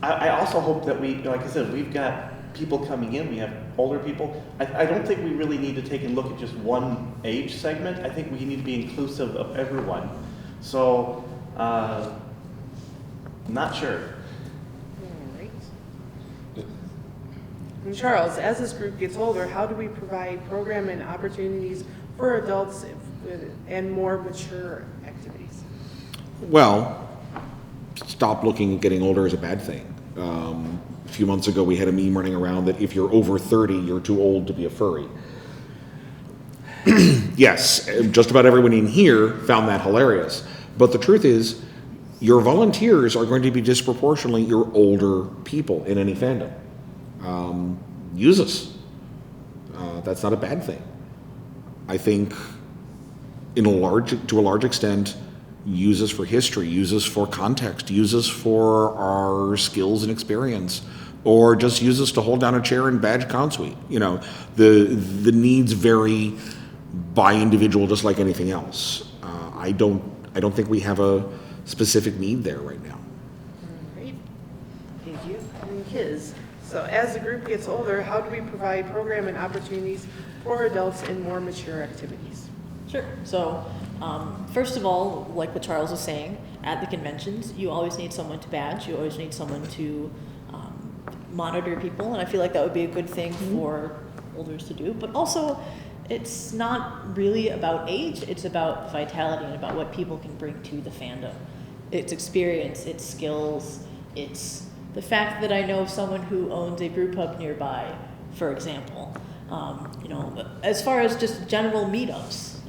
I also hope that like I said, we've got people coming in, we have older people. I don't think we really need to take and look at just one age segment. I think we need to be inclusive of everyone. So, not sure. All right. And Charles, as this group gets older, how do we provide program and opportunities for adults and more mature activities? Well, stop looking at getting older as a bad thing. A few months ago, we had a meme running around that if you're over 30, you're too old to be a furry. Yes, just about everyone in here found that hilarious. But the truth is, your volunteers are going to be disproportionately your older people in any fandom. Use us. That's not a bad thing. I think to a large extent, use us for history, use us for context, use us for our skills and experience, or just use us to hold down a chair and badge consuite. You know, the needs vary by individual, just like anything else. I don't think we have a specific need there right now. Great. Thank you. And Kiz, so as the group gets older, how do we provide program and opportunities for adults and more mature activities? Sure. So, first of all, like what Charles was saying, at the conventions, you always need someone to badge. You always need someone to monitor people, and I feel like that would be a good thing for olders to do. But also, it's not really about age. It's about vitality and about what people can bring to the fandom. It's experience, it's skills, it's the fact that I know of someone who owns a brew pub nearby, for example. You know, as far as just general meetups,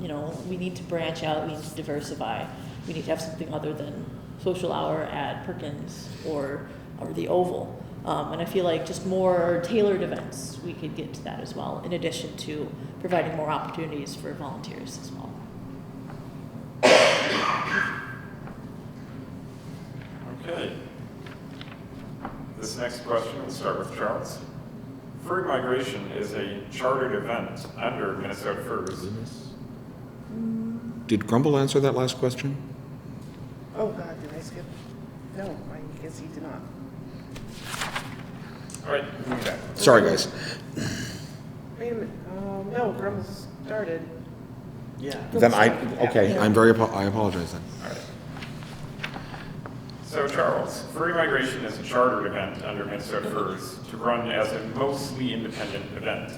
you know, we need to branch out, we need to diversify. We need to have something other than social hour at Perkins or the Oval. And I feel like just more tailored events, we could get to that as well, in addition to providing more opportunities for volunteers as well. Okay. This next question will start with Charles. Furry migration is a chartered event under MNFurs. Did Grumble answer that last question? Oh God, did I skip? No, I guess he did not. All right, move back. Sorry, guys. Wait a minute. No, Grumble started. Yeah. Then I apologize then. All right. So Charles, furry migration is a chartered event under MNFurs to run as a mostly independent event.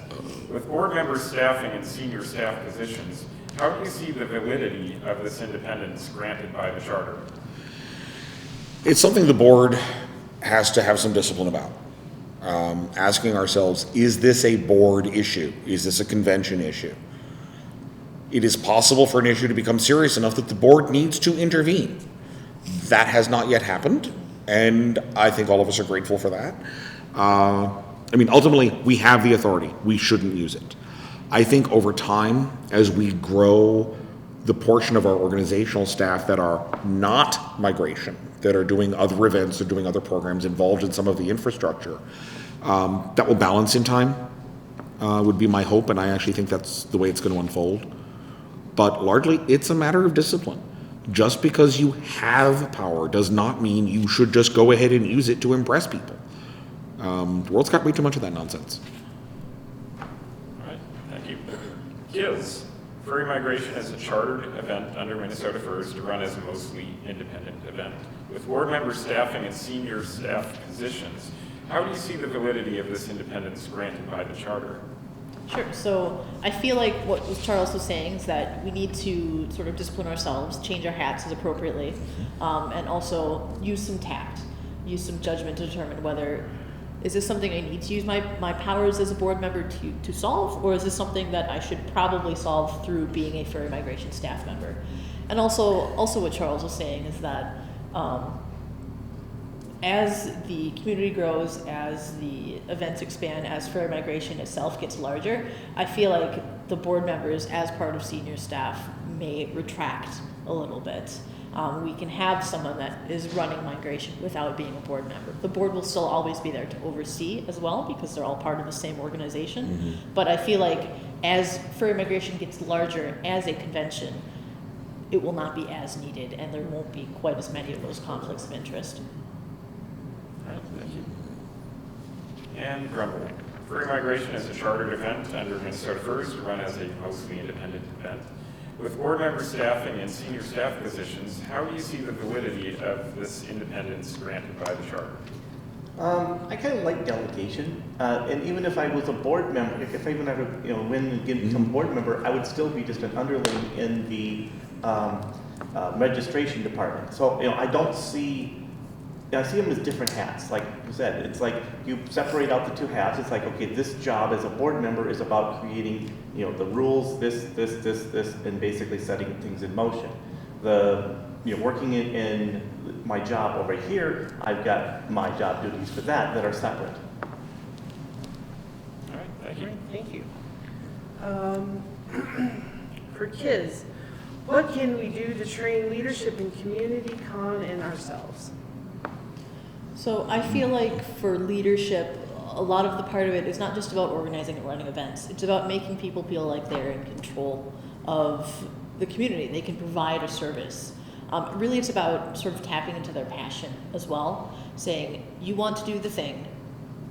With board member staffing and senior staff positions, how do you see the validity of this independence granted by the charter? It's something the board has to have some discipline about. Asking ourselves, is this a board issue? Is this a convention issue? It is possible for an issue to become serious enough that the board needs to intervene. That has not yet happened, and I think all of us are grateful for that. Ultimately, we have the authority. We shouldn't use it. I think over time, as we grow the portion of our organizational staff that are not migration, that are doing other events, or doing other programs, involved in some of the infrastructure, that will balance in time, would be my hope, and I actually think that's the way it's going to unfold. But largely, it's a matter of discipline. Just because you have power does not mean you should just go ahead and use it to impress people. The world's got way too much of that nonsense. All right, thank you. Kiz, furry migration is a chartered event under MNFurs to run as a mostly independent event. With board member staffing and senior staff positions, how do you see the validity of this independence granted by the charter? Sure. So I feel like what Charles was saying is that we need to sort of discipline ourselves, change our hats as appropriately, and also use some tact, use some judgment to determine whether is this something I need to use my powers as a board member to solve, or is this something that I should probably solve through being a furry migration staff member? And also what Charles was saying is that as the community grows, as the events expand, as furry migration itself gets larger, I feel like the board members, as part of senior staff, may retract a little bit. we can have someone that is running migration without being a board member. The board will still always be there to oversee as well because they're all part of the same organization. But I feel like as furry migration gets larger as a convention, it will not be as needed and there won't be quite as many of those conflicts of interest. All right, thank you. And Grumble. Furry migration is a chartered event under Minnesota Furs run as a mostly independent event. With board member staffing and senior staff positions, how do you see the validity of this independence granted by the charter? I kind of like delegation, and even if I was a board member, if I even ever win and become a board member, I would still be just an underling in the registration department. So I don't see. I see them as different hats. Like you said, it's like you separate out the two hats. It's like, okay, this job as a board member is about creating, the rules, this, and basically setting things in motion. Working in my job over here, I've got my job duties for that are separate. All right, thank you. Thank you. For kids, what can we do to train leadership in community, con, and ourselves? So I feel like for leadership, a lot of the part of it is not just about organizing and running events. It's about making people feel like they're in control of the community. They can provide a service. Really, it's about sort of tapping into their passion as well, saying, you want to do the thing,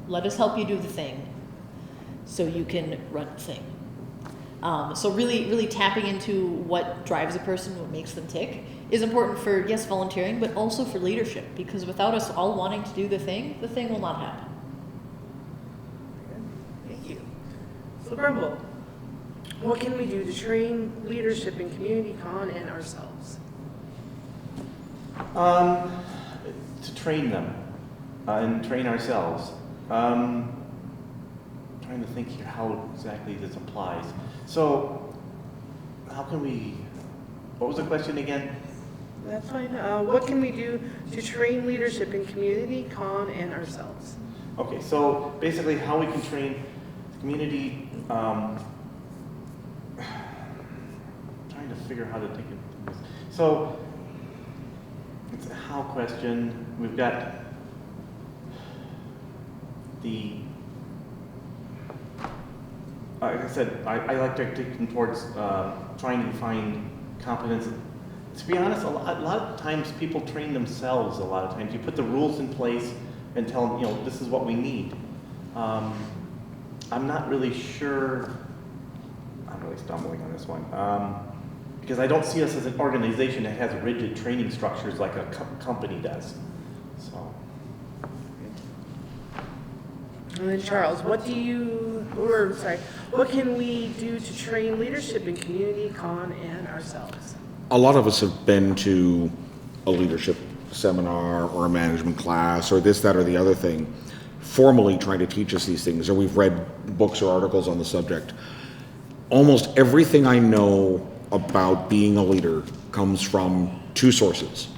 let us help you do the thing so you can run the thing. So really tapping into what drives a person, what makes them tick, is important for, yes, volunteering, but also for leadership, because without us all wanting to do the thing will not happen. Thank you. So Grumble, what can we do to train leadership in community, con, and ourselves? To train them and train ourselves. Trying to think here how exactly this applies. So, how can we? What was the question again? That's fine. What can we do to train leadership in community, con, and ourselves? Okay, so basically, how we can train the community. Trying to figure how to take it. So. It's a how question. We've got like I said, I like to take towards trying to find competence. To be honest, a lot of times people train themselves. A lot of times you put the rules in place and tell them, this is what we need. I'm not really sure. I'm really stumbling on this one. Because I don't see us as an organization that has rigid training structures like a company does. So. And then Charles, what can we do to train leadership in community, con, and ourselves? A lot of us have been to a leadership seminar or a management class or this, that, or the other thing, formally trying to teach us these things, or we've read books or articles on the subject. Almost everything I know about being a leader comes from two sources.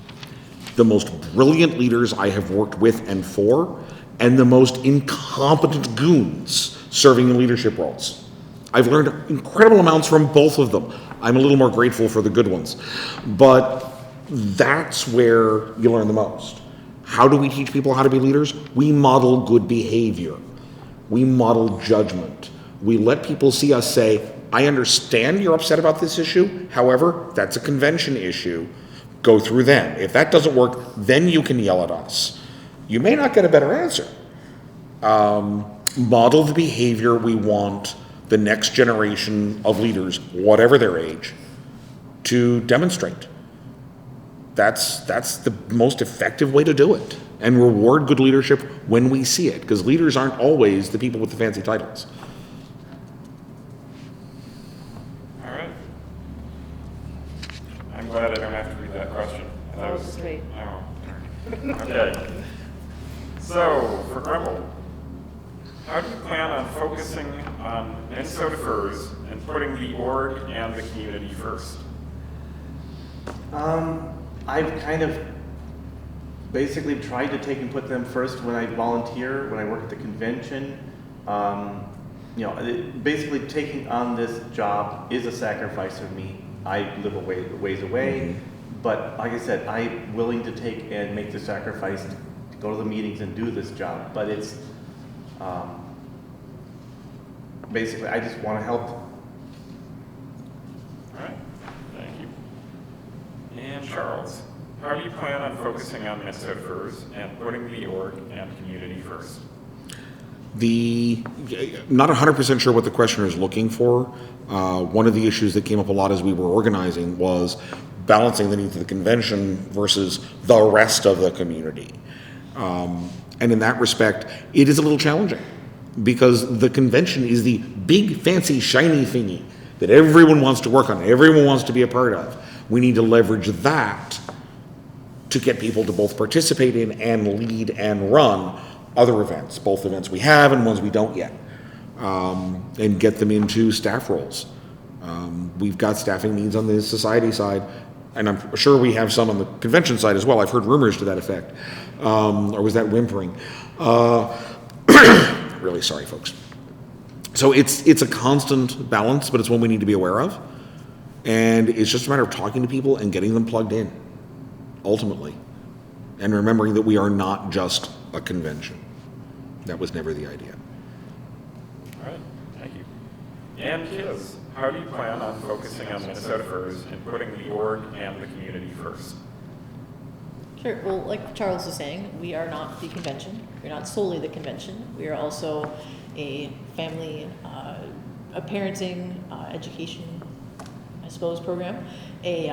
The most brilliant leaders I have worked with and for, and the most incompetent goons serving in leadership roles. I've learned incredible amounts from both of them. I'm a little more grateful for the good ones. But that's where you learn the most. How do we teach people how to be leaders? We model good behavior. We model judgment. We let people see us say, I understand you're upset about this issue. However, that's a convention issue. Go through them. If that doesn't work, then you can yell at us. You may not get a better answer. Model the behavior we want the next generation of leaders, whatever their age, to demonstrate. That's the most effective way to do it. And reward good leadership when we see it, because leaders aren't always the people with the fancy titles. I'm glad I don't have to read that question. That was great. Oh, okay. So, for Grumble, how do you plan on focusing on Minnesota Furs and putting the org and the community first? I've kind of basically tried to take and put them first when I volunteer, when I work at the convention. Basically taking on this job is a sacrifice for me. I live a ways away, But like I said, I'm willing to take and make the sacrifice to go to the meetings and do this job. But it's basically, I just want to help. All right, thank you. And Charles, how do you plan on focusing on MNFurs and putting the org and community first? Not 100% sure what the questioner is looking for. One of the issues that came up a lot as we were organizing was balancing the needs of the convention versus the rest of the community. And in that respect, it is a little challenging because the convention is the big, fancy, shiny thingy that everyone wants to work on, everyone wants to be a part of. We need to leverage that to get people to both participate in and lead and run other events, both events we have and ones we don't yet, and get them into staff roles. We've got staffing needs on the society side, and I'm sure we have some on the convention side as well. I've heard rumors to that effect. Or was that whimpering? Really sorry, folks. So it's a constant balance, but it's one we need to be aware of. And it's just a matter of talking to people and getting them plugged in, ultimately. And remembering that we are not just a convention. That was never the idea. All right, thank you. And Kiz, how do you plan on focusing on MNFurs and putting the org and the community first? Sure. Well, like Charles was saying, we are not the convention. We're not solely the convention. We are also a family, a parenting, education, I suppose, program, a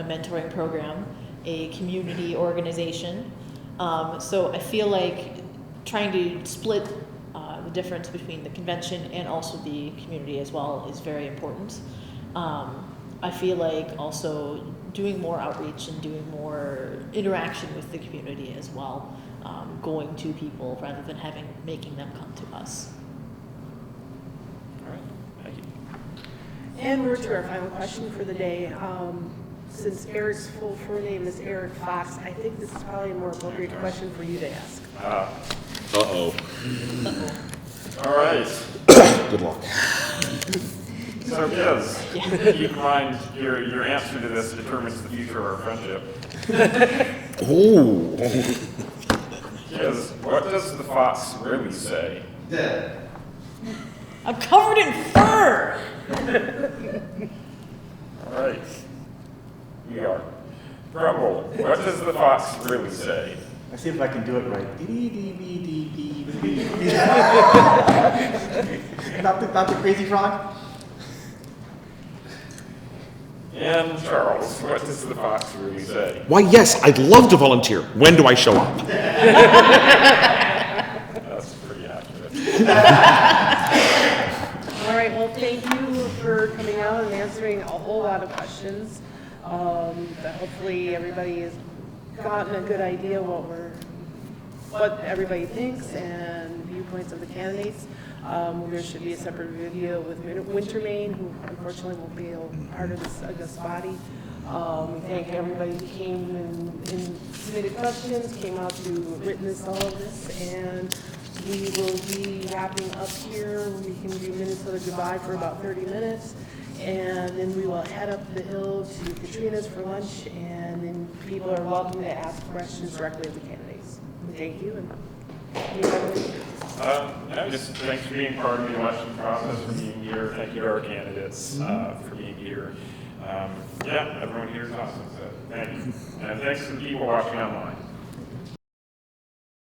mentoring program, a community organization. So I feel like trying to split the difference between the convention and also the community as well is very important. I feel like also doing more outreach and doing more interaction with the community as well, going to people rather than making them come to us. All right, thank you. And we're to our final question for the day. Since Eric's full name is Eric Fox, I think this is probably a more appropriate question for you to ask. Uh-oh. All right. Good luck. So, Kiz, keep in mind your answer to this determines the future of our friendship. Ooh. Kiz, what does the fox really say? I'm covered in fur! All right. We are. Grumble, what does the fox really say? I see if I can do it right. Not the crazy frog. And Charles, what does the fox really say? Why, yes, I'd love to volunteer. When do I show up? That's pretty accurate. All right, well, thank you for coming out and answering a whole lot of questions. That hopefully everybody has gotten a good idea what everybody thinks and viewpoints of the candidates. There should be a separate video with Wintermain, who unfortunately won't be a part of this August body. We thank everybody who came and submitted questions, came out to witness all of this, and we will be wrapping up here. We can do Minnesota goodbye for about 30 minutes, and then we will head up the hill to Katrina's for lunch, and then people are welcome to ask questions directly of the candidates. We thank you, and No, just thanks for being part of the election process, for being here. Thank you to our candidates for being here. Yeah, everyone here is awesome, so thank you. And thanks to the people watching online.